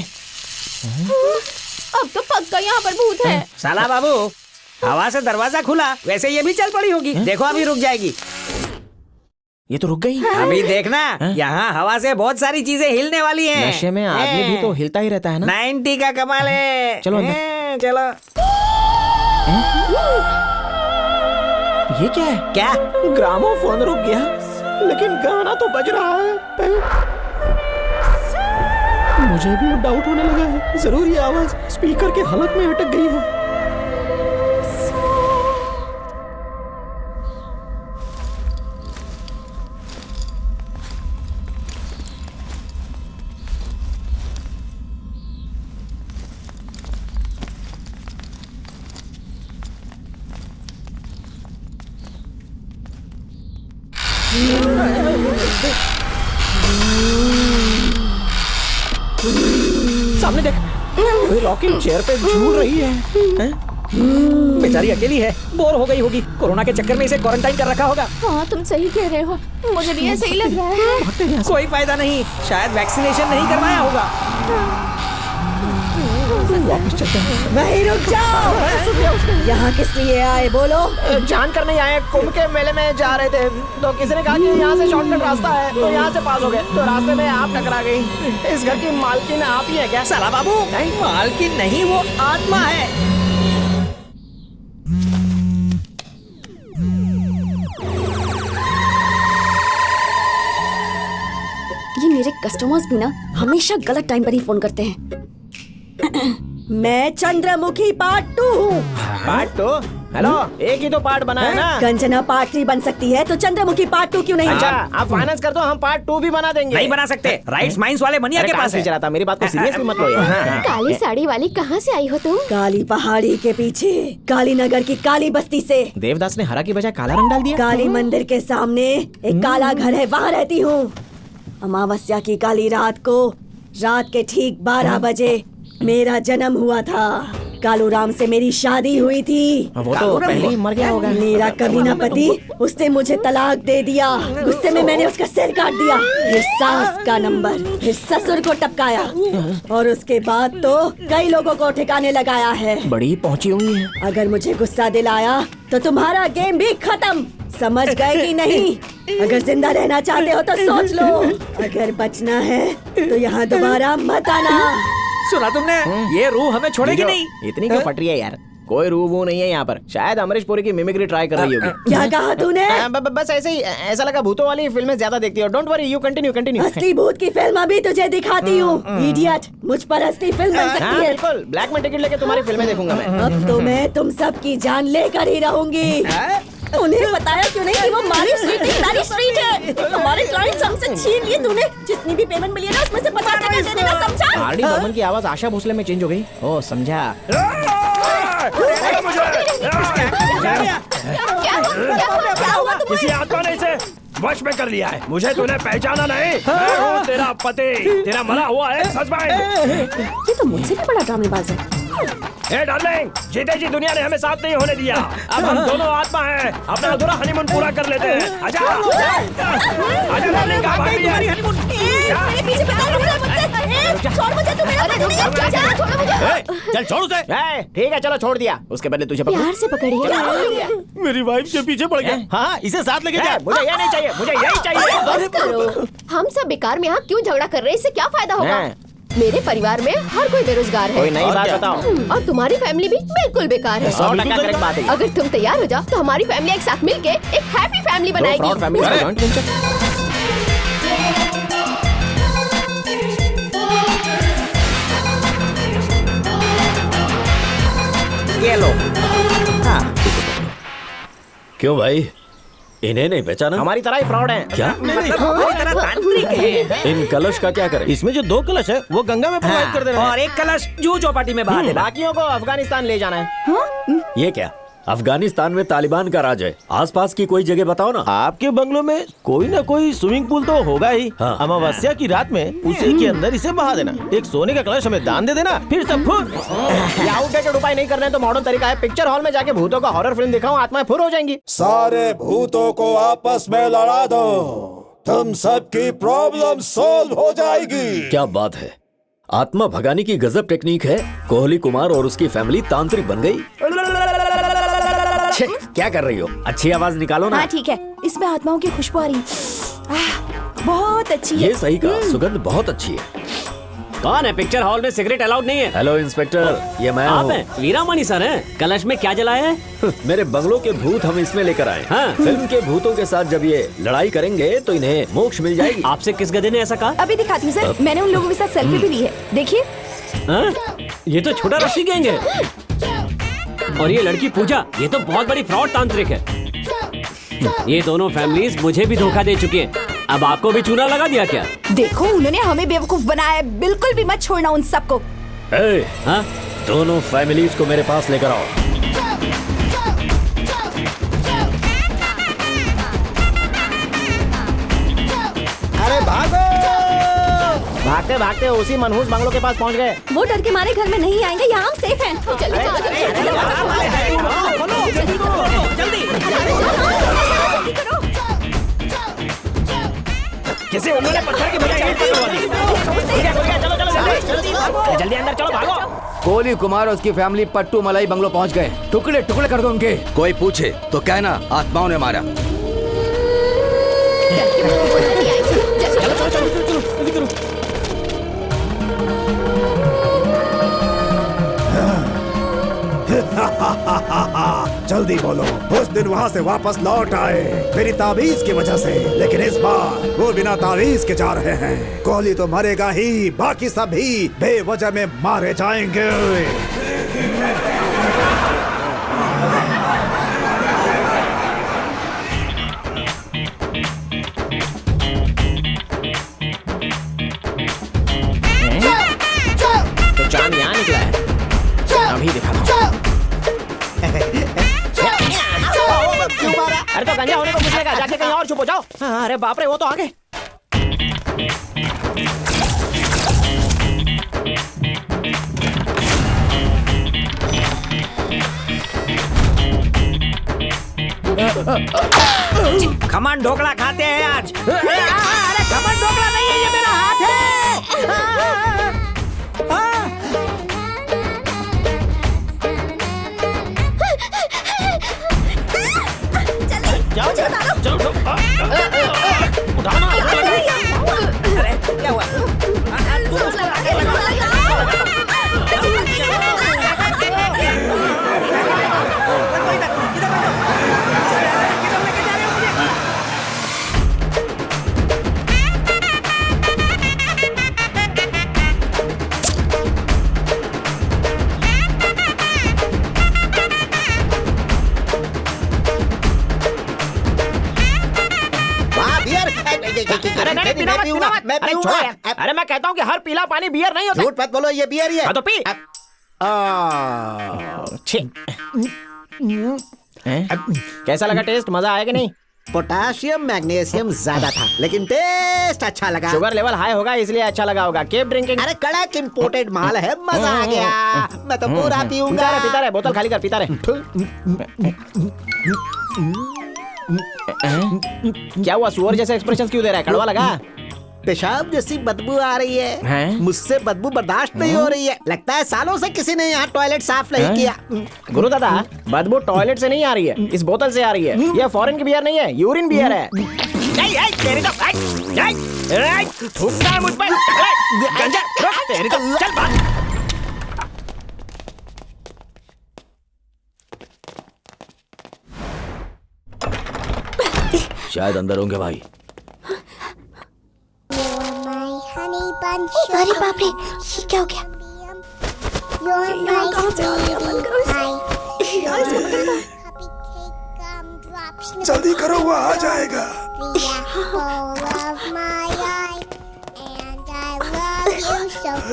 अब तो पक्का यहाँ पर भूत है। साला बाबू, हवा से दरवाजा खुला, वैसे ये भी चल पड़ी होगी। देखो अभी रुक जाएगी। ये तो रुक गई। अभी देखना, यहाँ हवा से बहुत सारी चीजें हिलने वाली हैं। नशे में आदमी भी तो हिलता ही रहता है ना। 90 का कमाल है। चलो अंदर। चलो। ये क्या है? क्या? ग्रामोफोन रुक गया, लेकिन गाना तो बज रहा है। मुझे भी अब डाउट होने लगा है, जरूर ये आवाज स्पीकर के हलक में अटक गई है। सामने देख, कोई रॉकिंग चेयर पे झूल रही है। बेचारी अकेली है, बोर हो गई होगी। कोरोना के चक्कर में इसे क्वारंटाइन कर रखा होगा। हाँ तुम सही कह रहे हो, मुझे भी ऐसे ही लग रहा है। कोई फायदा नहीं, शायद वैक्सीनेशन नहीं करवाया होगा। वापस चलते हैं। वहीं रुक जाओ। यहाँ किस लिए आए बोलो? जान कर नहीं आए, कुंभ के मेले में जा रहे थे तो किसी ने कहा कि यहाँ से शॉर्टकट रास्ता है, तो यहाँ से पास हो गए। तो रास्ते में आप टकरा गई। इस घर की मालकिन आप ही है क्या? साला बाबू, नहीं मालकिन नहीं, वो आत्मा है। ये मेरे कस्टमर्स भी ना हमेशा गलत टाइम पर ही फोन करते हैं। मैं चंद्रमुखी पार्ट 2 हूँ। पार्ट 2? हेलो, एक ही तो पार्ट बना है ना। कंचना पार्ट 3 बन सकती है तो चंद्रमुखी पार्ट 2 क्यों नहीं? अच्छा, आप फाइनेंस कर दो, हम पार्ट 2 भी बना देंगे। नहीं बना सकते, राइट्स माइंस वाले मनिया के पास है। चला था, मेरी बात को सीरियसली मत लो यार। काली साड़ी वाली कहाँ से आई हो तुम? काली पहाड़ी के पीछे, काली नगर की काली बस्ती से। देवदास ने हरा की बजाय काला रंग डाल दिया। काली मंदिर के सामने एक काला घर है, वहाँ रहती हूँ। अमावस्या की काली रात को, रात के ठीक 12 बजे मेरा जन्म हुआ था। कालू राम से मेरी शादी हुई थी। वो तो पहले ही मर गया होगा। मेरा कमीना पति, उसने मुझे तलाक दे दिया। गुस्से में मैंने उसका सिर काट दिया, फिर सास का नंबर, फिर ससुर को टपकाया और उसके बाद तो कई लोगों को ठिकाने लगाया है। बड़ी पहुंची हुई है। अगर मुझे गुस्सा दिलाया तो तुम्हारा गेम भी खत्म, समझ गए कि नहीं? अगर जिंदा रहना चाहते हो तो सोच लो, अगर बचना है तो यहाँ दोबारा मत आना। सुना तुमने? ये रूह हमें छोड़ेगी नहीं। इतनी क्यों फट रही है यार? कोई रूह वो नहीं है यहाँ पर, शायद अमरीश पुरी की मिमिक्री ट्राई कर रही होगी। क्या कहा तूने? बस ऐसे ही, ऐसा लगा भूतों वाली फिल्में ज्यादा देखती हो। Don't worry, you continue. असली भूत की फिल्म अभी तुझे दिखाती हूँ, इडियट। मुझ पर असली फिल्म बन सकती है। बिल्कुल, ब्लैक में टिकट लेके तुम्हारी फिल्में देखूंगा मैं। अब तो मैं तुम सब की जान लेकर ही रहूंगी। उन्हें बताया क्यों नहीं कि वो हमारी स्ट्रीट है? हमारे क्लाइंट्स हमसे छीन लिए तूने। जितनी भी पेमेंट मिली है ना उसमें से 50% दे देना, समझा? आरडी बर्मन की आवाज आशा भोसले में चेंज हो गई। ओ समझा। किसी आत्मा ने इसे वश में कर लिया है। मुझे तूने पहचाना नहीं? मैं हूँ तेरा पति, तेरा मरा हुआ है हस्बैंड। ये तो मुझसे भी बड़ा ड्रामेबाज है। ए डार्लिंग, जीते जी दुनिया ने हमें साथ नहीं होने दिया। अब हम दोनों आत्मा हैं, अपना अधूरा हनीमून पूरा कर लेते हैं। आजा आजा डार्लिंग, कहाँ भाग रही है? मेरे पीछे छोड़ मुझे, तू मेरा पति नहीं है। छोड़ मुझे। चल छोड़ उसे। ठीक है चलो छोड़ दिया, उसके पहले तुझे प्यार से पकड़िए। मेरी वाइफ के पीछे पड़ गया। हाँ, इसे साथ लेके जा। मुझे ये नहीं चाहिए, मुझे यही चाहिए। बस करो, हम सब बेकार में यहाँ क्यों झगड़ा कर रहे हैं? इससे क्या फायदा होगा? मेरे परिवार में हर कोई बेरोजगार है। कोई नई बात बताओ। और तुम्हारी फैमिली भी बिल्कुल बेकार है। 100% करेक्ट बात है। अगर तुम तैयार हो जाओ तो हमारी फैमिली एक साथ मिलके एक हैप्पी फैमिली बनाएगी। ये लो। हाँ। क्यों भाई, इन्हें नहीं पहचाना? हमारी तरह ही फ्रॉड है। क्या? मतलब हमारी तरह तांत्रिक है। इन कलश का क्या करें? इसमें जो 2 कलश है वो गंगा में प्रोवाइड कर दे रहे हैं और एक कलश जूह चौपाटी में बहा देना। बाकियों को अफगानिस्तान ले जाना है। ये क्या? अफगानिस्तान में तालिबान का राज है। आसपास की कोई जगह बताओ ना। आपके बंगलों में कोई ना कोई स्विमिंग पूल तो होगा ही। हाँ। अमावस्या की रात में उसी के अंदर इसे बहा देना। एक सोने का कलश हमें दान दे देना, फिर सब फुर। ये आउटडेटेड उपाय नहीं करने तो मॉडर्न तरीका है। पिक्चर हॉल में जाके भूतों का हॉरर फिल्म दिखाओ, आत्माएं फुर हो जाएंगी। सारे भूतों को आपस में लड़ा दो, तुम सबकी प्रॉब्लम सॉल्व हो जाएगी। क्या बात है, आत्मा भगाने की गजब टेक्निक है। कोहली कुमार और उसकी फैमिली तांत्रिक बन गई। क्या कर रही हो? अच्छी आवाज निकालो ना। हाँ ठीक है, इसमें आत्माओं की खुशबू आ रही बहुत अच्छी है। ये सही कहा, सुगंध बहुत अच्छी है। कौन है? पिक्चर हॉल में सिगरेट अलाउड नहीं है। हेलो इंस्पेक्टर, ये मैं आप हूँ। हैं? वीरामणि सर हैं। कलश में क्या जलाया है? मेरे बंगलों के भूत हम इसमें लेकर आए। हाँ। फिल्म के भूतों के साथ जब ये लड़ाई करेंगे तो इन्हें मोक्ष मिल जाएगी। आपसे किस गधे ने ऐसा कहा? अभी दिखाती हूँ सर, मैंने उन लोगों के साथ सेल्फी भी ली है, देखिए। ये तो छोटा रस्सी गैंग है। और ये लड़की पूजा, ये तो बहुत बड़ी फ्रॉड तांत्रिक है। ये दोनों फैमिलीज मुझे भी धोखा दे चुकी हैं। अब आपको भी चूना लगा दिया क्या? देखो, उन्होंने हमें बेवकूफ बनाया है, बिल्कुल भी मत छोड़ना उन सबको। हाँ? दोनों फैमिलीज को मेरे पास लेकर आओ। अरे भागो! भागते भागते उसी मनहूस बंगलों के पास पहुंच गए। वो डर के मारे घर में नहीं आएंगे, यहाँ हम सेफ हैं। किसी उन्होंने पत्थर की बजाय ईंट पकड़वा दी। चलो जल्दी अंदर चलो, भागो। कोहली कुमार और उसकी फैमिली पट्टू मलाई बंगलो पहुंच गए। टुकड़े टुकड़े कर दो उनके। कोई पूछे तो कहना आत्माओं ने मारा। जल्दी बोलो, उस दिन वहाँ से वापस लौट आए मेरी ताबीज की वजह से, लेकिन इस बार वो बिना ताबीज के जा रहे हैं। कोहली तो मरेगा ही, बाकी सब भी बेवजह में मारे जाएंगे। तो चांद यहाँ निकला है, अभी दिखाता हूँ। अरे तो गंजा होने को कुछ लगा, जाके कहीं और छुपो जाओ। हाँ, अरे बाप रे, वो तो आ गए। खमन ढोकला खाते हैं आज। अरे खमन ढोकला नहीं है, ये मेरा हाथ है। जाओ चलो उठाना। अरे क्या हुआ? अरे मैं कहता हूँ कि हर पीला पानी बियर नहीं होता। झूठ मत बोलो, ये बियर ही है। हाँ तो पी। कैसा लगा टेस्ट? मजा आया कि नहीं? पोटाशियम मैग्नीशियम ज्यादा था, लेकिन टेस्ट अच्छा लगा। शुगर लेवल हाई होगा इसलिए अच्छा लगा होगा। Keep drinking. अरे कड़क इम्पोर्टेड माल है, मजा आ गया। मैं तो पूरा पीऊंगा। पीता रहे, बोतल खाली कर, पीता रहे। क्या हुआ? सुअर जैसे एक्सप्रेशन क्यों दे रहा है? कड़वा लगा? पेशाब जैसी बदबू आ रही है। मुझसे बदबू बर्दाश्त नहीं हो रही है। लगता है सालों से किसी ने यहाँ टॉयलेट साफ नहीं किया। गुरु दादा, बदबू टॉयलेट से नहीं आ रही है, इस बोतल से आ रही है। यह फॉरेन की बियर नहीं है, यूरिन बियर है। तेरी तो थूकना है मुझ पर। गंजा रुक, तेरी तो चल भाग। शायद अंदर होंगे भाई। अरे बाप रे, ये क्या हो गया? जल्दी करो, वो आ जाएगा।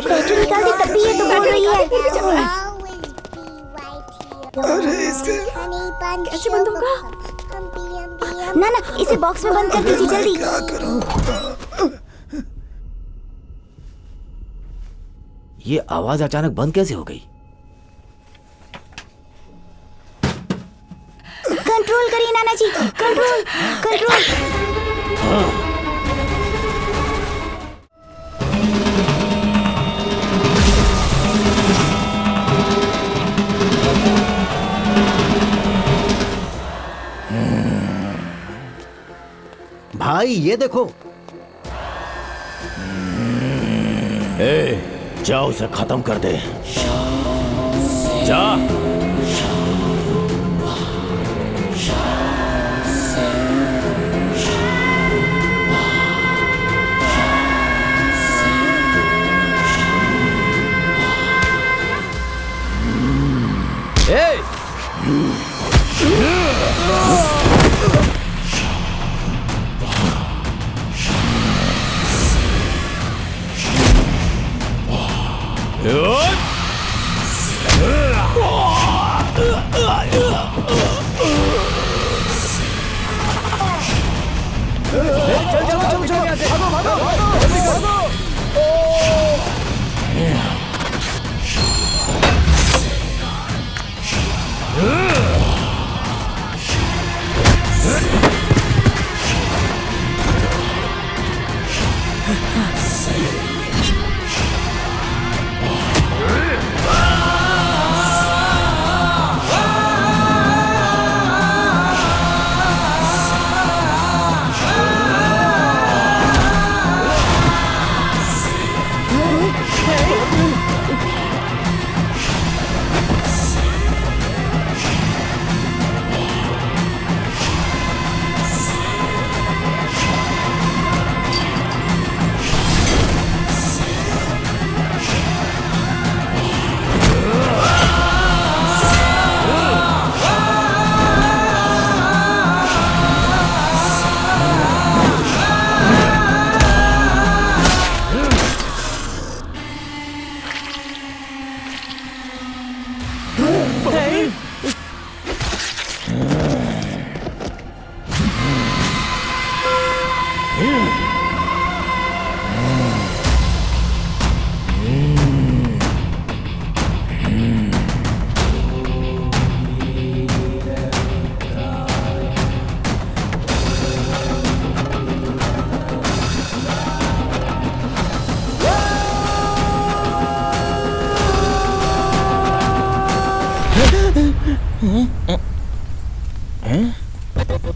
बैटरी निकाल दी तब भी ये तो बोल रही है। अरे इसके कैसे बंद होगा? ना ना, इसे बॉक्स में बंद कर दीजिए जल्दी। क्या करूं? ये आवाज अचानक बंद कैसे हो गई? कंट्रोल करिए नाना जी, कंट्रोल कंट्रोल। भाई ये देखो। जा उसे खत्म कर दे। जा।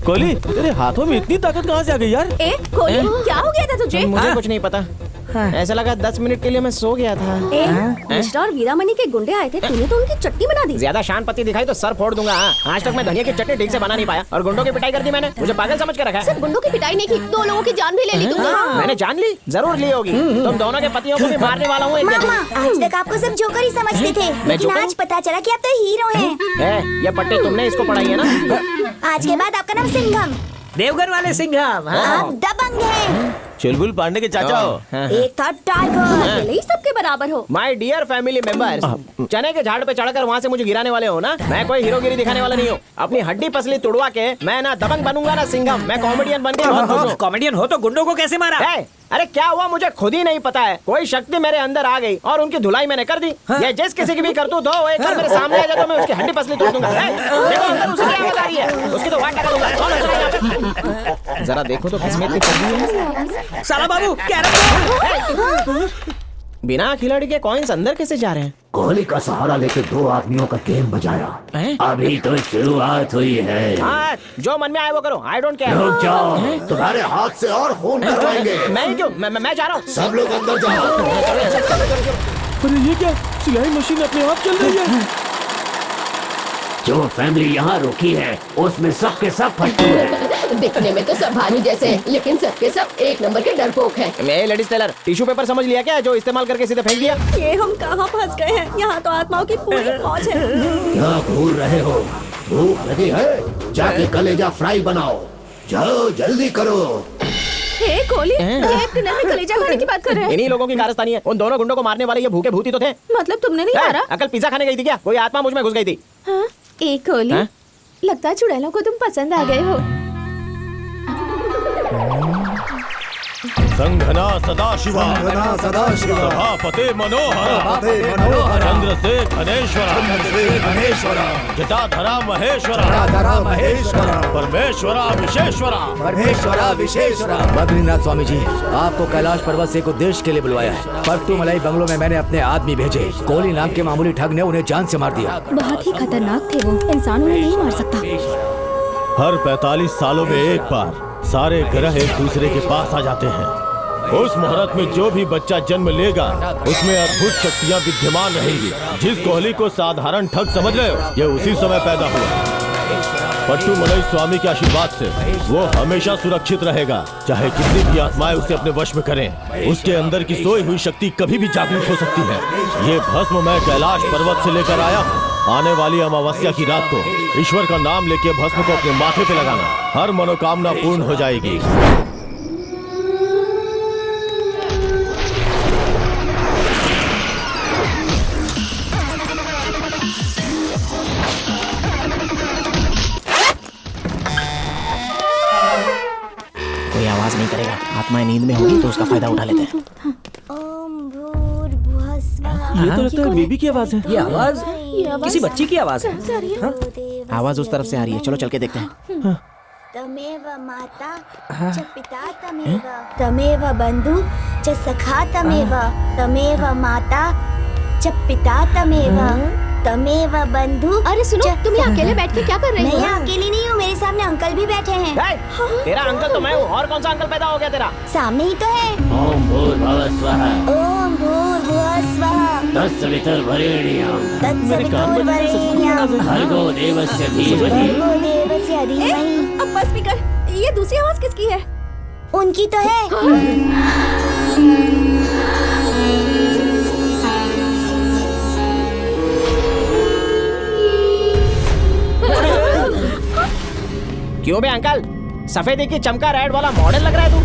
कोहली, तेरे हाथों में इतनी ताकत कहाँ से आ गई यार? कोहली, क्या हो गया था तुझे? मुझे कुछ नहीं पता। ऐसा लगा 10 मिनट के लिए मैं सो गया था। मिश्रा और वीरामणि के गुंडे आए थे, तूने तो उनकी चटनी बना दी। ज्यादा शान पत्ती दिखाई तो सर फोड़ दूंगा। आज तक मैं धनिया की चटनी ठीक से बना नहीं पाया और गुंडों की पिटाई कर दी मैंने। मुझे पागल समझ के रखा है। सिर्फ गुंडों की पिटाई नहीं की, 2 लोगों की जान भी ले ली तुमने। मैंने जान ली, जरूर ली होगी। तुम दोनों के पतियों को भी मारने वाला हूँ एक दिन। मामा, आज तक आपको सब जोकर ही समझते थे, लेकिन आज पता चला कि आप तो हीरो हैं। ये पट्टी तुमने इसको पढ़ाई है ना? आज के बाद आपका नाम सिंघम, देवघर वाले सिंघम। आप दबंग हैं। चुलबुल पांडे के चाचा हो। एक था टाइगर, अकेले ही सबके बराबर हो। माय डियर फैमिली मेंबर्स, चने के झाड़ पे चढ़कर वहाँ से मुझे गिराने वाले हो ना? मैं कोई हीरोगिरी दिखाने वाला नहीं हूँ। अपनी हड्डी पसली तुड़वा के मैं ना दबंग बनूंगा ना सिंघम। मैं कॉमेडियन बन के बहुत खुश हूँ। कॉमेडियन हो तो गुंडों को कैसे मारा? अरे क्या हुआ मुझे खुद ही नहीं पता है। कोई शक्ति मेरे अंदर आ गई और उनकी धुलाई मैंने कर दी। ये जिस किसी की भी करतूत हो, एक बार मेरे सामने आ जाए तो मैं उसकी हड्डी पसली तोड़ दूंगा। देखो अंदर उसे क्या आवाज आ रही है, उसकी तो वाट लगा दूंगा। कौन हंस रहा है यहाँ पे? जरा देखो तो किस्मत की चल रही है। साला बाबू, बिना खिलाड़ी के कॉइन्स अंदर कैसे जा रहे हैं? कोहली का सहारा लेके 2 आदमियों का गेम बजाया। अभी तो शुरुआत हुई है। हाँ, जो मन में आए वो करो, आई डोंट केयर। रुक जाओ, तुम्हारे हाथ से और खून बहेंगे। मैं क्यों? मैं जा रहा हूँ। सब लोग अंदर जाओ। अरे ये क्या? सिलाई मशीन अपने आप चल रही है। जो फैमिली यहाँ रुकी है उसमें सबके सब फट्टू है। दिखने में तो सब भानु जैसे हैं, लेकिन सबके सब एक नंबर के डरपोक हैं। मैं लेडीज टेलर टिश्यू पेपर समझ लिया क्या, जो इस्तेमाल करके सीधे फेंक दिया? ये हम कहाँ फंस गए हैं? यहाँ तो आत्माओं की पूरी फौज है। क्या घूर रहे हो? भूख लगी है? जाके कलेजा फ्राई बनाओ, जाओ जल्दी करो। हे कोहली, ये डिनर में कलेजा खाने की बात कर रहे हैं? इन्हीं लोगों की कारस्तानी है। उन दोनों गुंडों को मारने वाले ये भूखे भूती तो थे। मतलब तुमने नहीं मारा? अकल पिज्जा खाने गई थी क्या? कोई आत्मा मुझ में घुस गई थी। हाँ? ए कोहली, लगता है चुड़ैलों को तुम पसंद आ गए हो। संघना सदाशिवा सभापते मनोहर चंद्रशेखरेश्वर जटाधरा महेश्वर परमेश्वरा विशेश्वरा। बद्रीनाथ स्वामी जी, आपको कैलाश पर्वत से एक उद्देश्य के लिए बुलवाया है। पट्टू मलाई बंगलो में मैंने अपने आदमी भेजे। कोहली नाम के मामूली ठग ने उन्हें जान से मार दिया। बहुत ही खतरनाक थे वो, इंसान उन्हें नहीं मार सकता। हर 45 सालों में एक बार सारे ग्रह एक दूसरे के पास आ जाते हैं। उस मुहूर्त में जो भी बच्चा जन्म लेगा उसमें अद्भुत शक्तियां विद्यमान रहेंगी। जिस कोहली को साधारण ठग समझ रहे हो, ये उसी समय पैदा हुआ। पट्टू मलाई स्वामी के आशीर्वाद से वो हमेशा सुरक्षित रहेगा, चाहे कितनी भी आत्माएं उसे अपने वश में करें। उसके अंदर की सोई हुई शक्ति कभी भी जागृत हो सकती है। ये भस्म मैं कैलाश पर्वत से लेकर आया हूँ। आने वाली अमावस्या की रात को ईश्वर का नाम लेके भस्म को अपने माथे पे लगाना, हर मनोकामना पूर्ण हो जाएगी। कोई आवाज नहीं करेगा, आत्माएं नींद में होगी तो उसका फायदा उठा लेते हैं। ये तो लगता है बेबी की आवाज है। ये आवाज किसी बच्ची की आवाज है। आवाज उस तरफ से आ रही है, चलो चल के देखते हैं। तमेव माता च पिता तमेव बंधु च सखा तमेव माता च पिता तमेव बंधु। अरे सुनो, तुम यहाँ अकेले बैठ के क्या कर रही हो? मैं यहाँ अकेली नहीं हूँ, मेरे सामने अंकल भी बैठे हैं। तेरा अंकल तो मैं हूँ, और कौन सा अंकल पैदा हो गया तेरा? सामने ही तो है। ओम भूर्भुवः स्वः ओम भूर्भुवः स्वः तत्सवितुर्वरेण्यं भर्गो देवस्य धीमहि। अब बस भी कर। ये दूसरी आवाज किसकी है? उनकी तो है। क्यों बे अंकल, सफेदी की चमका रेड वाला मॉडल लग रहा है तू।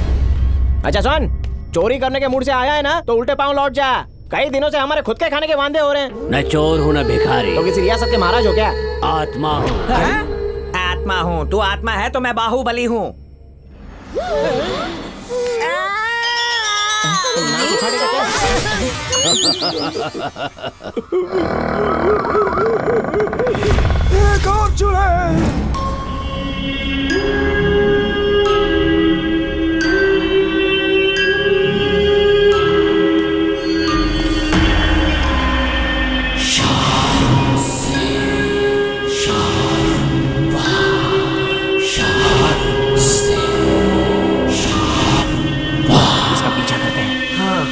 अच्छा सुन, चोरी करने के मूड से आया है ना तो उल्टे पांव लौट जा। कई दिनों से हमारे खुद के खाने के वांदे हो रहे हैं। न चोर हूँ न भिखारी। तो किसी रियासत के महाराज हो क्या? आत्मा हूँ। आत्मा हूँ, तू आत्मा है तो मैं बाहुबली हूँ। एक और चुड़ैल। इसका पीछा करते हैं। हाँ।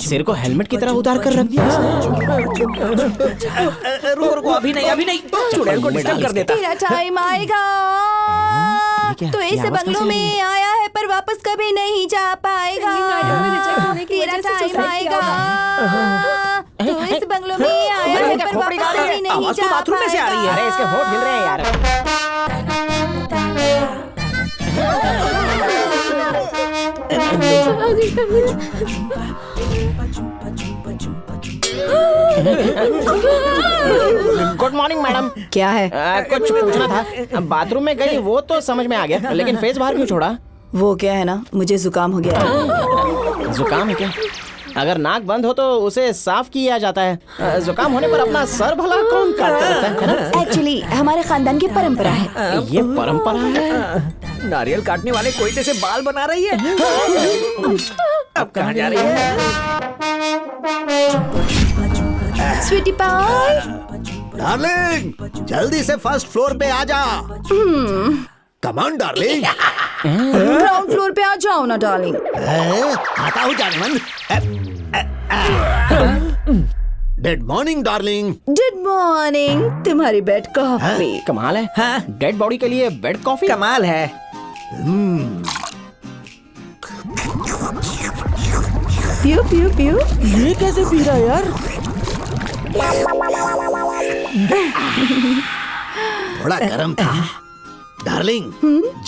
सिर को हेलमेट की तरह उतार कर रख दिया। रुको, अभी नहीं, चुड़ैल को डिस्टर्ब कर देता। तेरा टाइम आएगा तो इस बंगलों में आया है पर वापस कभी नहीं जा पाएगा। तेरा टाइम आएगा तो इस बंगलों में आया है पर वापस कभी नहीं जा बाथरूम में से आ रही है। अरे इसके होठ हिल रहे हैं यार। Good morning madam. क्या है? कुछ पूछना था। बाथरूम में गई वो तो समझ में आ गया, लेकिन फेस बाहर क्यों छोड़ा? वो क्या है ना, मुझे जुकाम हो गया है। जुकाम है क्या? अगर नाक बंद हो तो उसे साफ किया जाता है। जुकाम होने पर अपना सर भला कौन काटता रहता है? एक्चुअली हमारे खानदान की परंपरा है। ये परंपरा है? नारियल काटने वाले कोयते से बाल बना रही है। अब कहाँ जा रही है? स्वीटी पाई, डार्लिंग जल्दी से फर्स्ट फ्लोर पे आ जा। Come on darling. Ground floor पे आ जाओ ना डार्लिंग। आता हूँ जानमन। Good morning darling. Good morning. तुम्हारी बेड कॉफी। कमाल है। डेड बॉडी के लिए बेड कॉफी कमाल है। पियो पियो पियो। ये कैसे पी रहा है यार? थोड़ा गर्म था। डार्लिंग,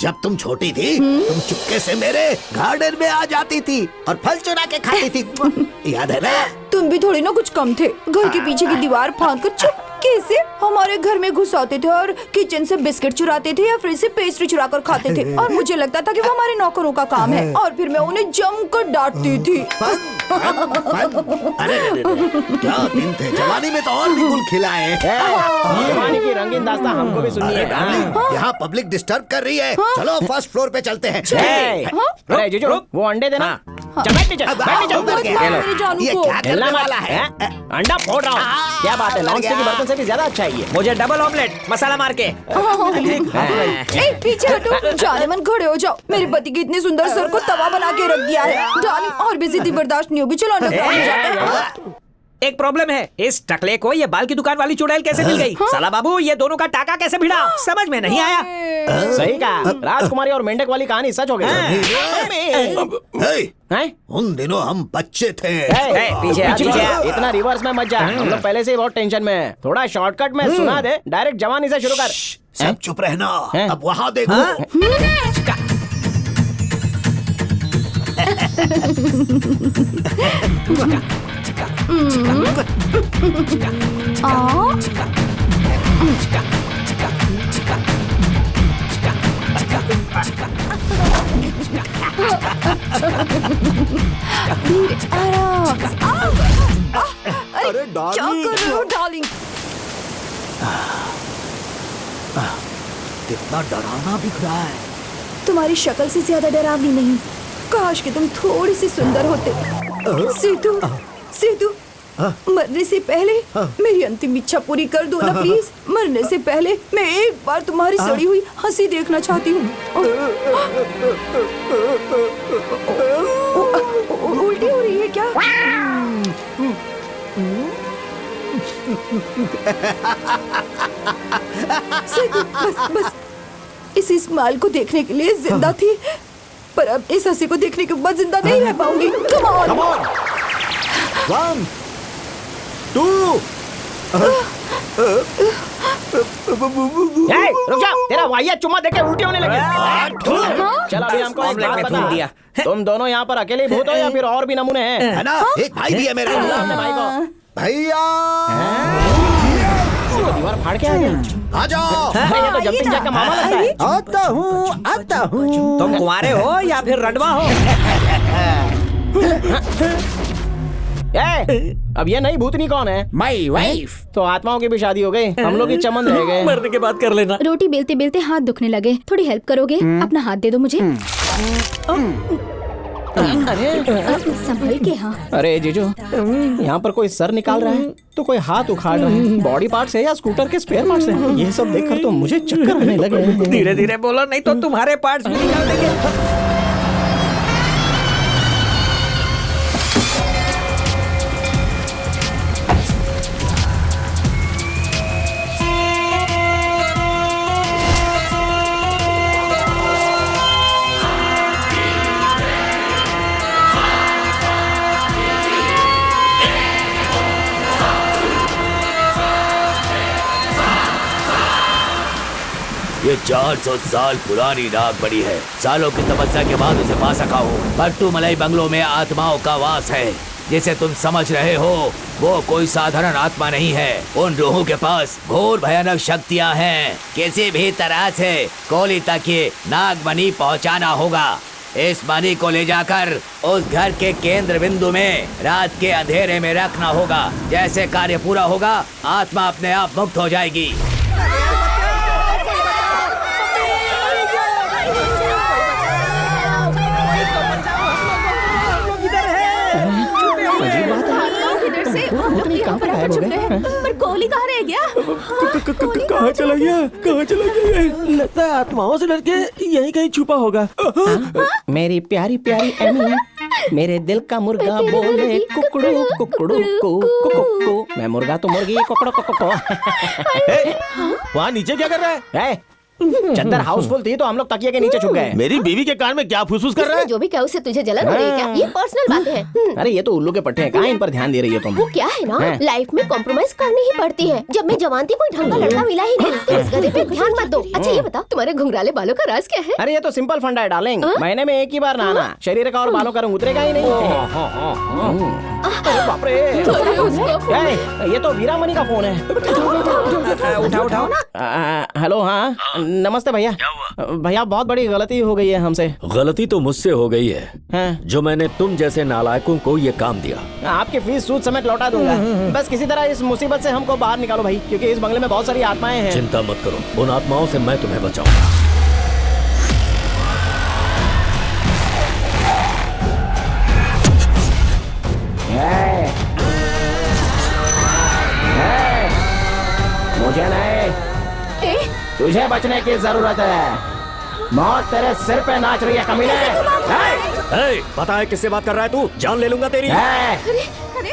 जब तुम छोटी थी तुम चुपके से मेरे गार्डन में आ जाती थी और फल चुरा के खाती थी, याद है ना? तुम भी थोड़ी ना कुछ कम थे। घर के पीछे की दीवार फांद कर चुपके से हमारे घर में घुस आते थे और किचन से बिस्किट चुराते थे या फ्रिज से पेस्ट्री चुरा कर खाते थे और मुझे लगता था कि वो हमारे नौकरों का काम है और फिर मैं उन्हें जमकर डांटती थी। अरे क्या दिन थे। जवानी में तो और भी गुल खिलाए। जवानी की रंगीन दास्तां हमको भी सुनिए। यहाँ पब्लिक डिस्टर्ब कर रही है। चलो फर्स्ट फ्लोर पे चलते हैं। अरे जीजू, वो अंडे देना। ये क्या करने वाला है? अंडा फोड़ रहा हूँ। क्या बात है, नॉन स्टिक के बर्तन से भी ज्यादा अच्छा है ये। मुझे डबल ऑमलेट मसाला मार के। पीछे हटो। जानेमन खड़े हो जाओ। मेरे पति के इतने सुंदर सर को तवा बना के रख दिया है। डार्लिंग और भी जिद्दी बर्दाश्त नहीं होगी। चलो अंडरग्राउंड में जाते हैं। एक प्रॉब्लम है, इस टकले को ये बाल की दुकान वाली चुड़ैल कैसे मिल गई? साला बाबू, ये दोनों का टाका कैसे भिड़ा? समझ में नहीं आया। सही कहा। राजकुमारी और मेंढक वाली कहानी सच हो गई। उन दिनों हम बच्चे थे। पीछे इतना रिवर्स में मत जा। हम लोग पहले से ही बहुत टेंशन में हैं। थोड़ा शॉर्टकट में सुना दे। डायरेक्ट जवानी से शुरू कर। सब चुप रहना। अब वहाँ देखो। अरे क्या कर रहे हो डार्लिंग? कितना डरावना दिख रहा है। तुम्हारी शक्ल से ज्यादा डरावनी नहीं। काश कि तुम थोड़ी सी सुंदर होते। सीतू, सीतू, मरने से पहले मेरी अंतिम इच्छा पूरी कर दो ना प्लीज। मरने से पहले मैं एक बार तुम्हारी सड़ी हुई हंसी देखना चाहती हूँ। उल्टी हो रही है क्या? सीतू, बस इस स्माइल को देखने के लिए जिंदा थी, पर अब इस हंसी को देखने के बाद जिंदा नहीं रह पाऊंगी। Come on! 1, 2। रुक जा, तेरा वाहिया चुम्मा देके उल्टी होने लगी। चल अभी हमको एक बात बता। तुम दोनों यहाँ पर अकेले भूत हो या फिर और भी नमूने हैं? है ना? एक भाई भी है मेरा। अपने भाई को। भैया दीवार फाड़ के आ गया। आ जाओ। ये तो जंपिंग जैक का मामा लगता है। आता हूँ। तुम कुंवारे हो या फिर रडवा हो? अब ये नई भूतनी कौन है? My wife. तो आत्माओं की भी शादी हो गई। हम लोग की चमन रह गए। मरने के बाद कर लेना। रोटी बेलते बेलते हाथ दुखने लगे। थोड़ी हेल्प करोगे? अपना हाथ दे दो मुझे। संभल के। हाँ। अरे जीजू, यहाँ पर कोई सर निकाल रहा है तो कोई हाथ उखाड़ रहा है। बॉडी पार्ट्स है या स्कूटर के स्पेयर पार्ट्स हैं? ये सब देखकर तो मुझे चक्कर आने लगे। धीरे धीरे बोलो, नहीं तो तुम्हारे पार्ट्स भी निकाल देंगे। ये 400 साल पुरानी नाग बड़ी है। सालों की तपस्या के बाद उसे पा सका हूँ। पट्टू मलाई बंगलों में आत्माओं का वास है। जिसे तुम समझ रहे हो वो कोई साधारण आत्मा नहीं है। उन रूहों के पास घोर भयानक शक्तियाँ हैं। किसी भी तरह से कोली तक ये नागमणि पहुँचाना होगा। इस मनी को ले जाकर उस घर के केंद्र बिंदु में रात के अंधेरे में रखना होगा। जैसे कार्य पूरा होगा आत्मा अपने आप मुक्त हो जाएगी। पर कोहली कहाँ रह गया? कहाँ चला गया? कहाँ चला गया? लगता है आत्माओं से डर के यहीं कहीं छुपा होगा। मेरी प्यारी प्यारी एमी, मेरे दिल का मुर्गा बोले कुकड़ू कुकड़ू कुकड़ू। मैं मुर्गा तो मुर्गी कुकड़ू कुकड़ू। वहाँ नीचे क्या कर रहा है? चद्दर हाउसफुल थी तो हम लोग तकिए के नीचे छुप गए। मेरी बीवी के कान में क्या फुसफुस कर रहा है? जो भी क्या उससे तुझे जलन हो रही है क्या? ये पर्सनल बातें हैं। अरे ये तो उल्लू के पट्टे हैं, कहाँ इन पर ध्यान दे रही हो तुम? वो क्या है ना, लाइफ में कॉम्प्रोमाइज करनी ही पड़ती है। जब मैं जवान थी कोई ढंग का लड़का मिला ही नहीं, तो इस गधे पे ध्यान मत दो। अच्छा ये बता, तुम्हारे घुंघराले बालों का राज क्या है? अरे ये तो सिंपल फंडा है डार्लिंग, महीने में एक ही बार नहाना, शरीर का और बालों का रंग उतरेगा ही नहीं। अरे बाप रे, ये तो वीरामणि का फोन है। उठाओ उठाओ। हेलो, हाँ नमस्ते भैया। भैया बहुत बड़ी गलती हो गई है हमसे। गलती तो मुझसे हो गई है जो मैंने तुम जैसे नालायकों को ये काम दिया। आपकी फीस सूद समेत लौटा दूंगा, बस किसी तरह इस मुसीबत से हमको बाहर निकालो भाई, क्योंकि इस बंगले में बहुत सारी आत्माएं हैं। चिंता मत करो, उन आत्माओं से मैं तुम्हें बचाऊंगा। मुझे नहीं, तुझे बचने की जरूरत है। मौत तेरे सिर पे नाच रही है कमीने। पता है किससे बात कर रहा है तू? जान ले लूंगा तेरी।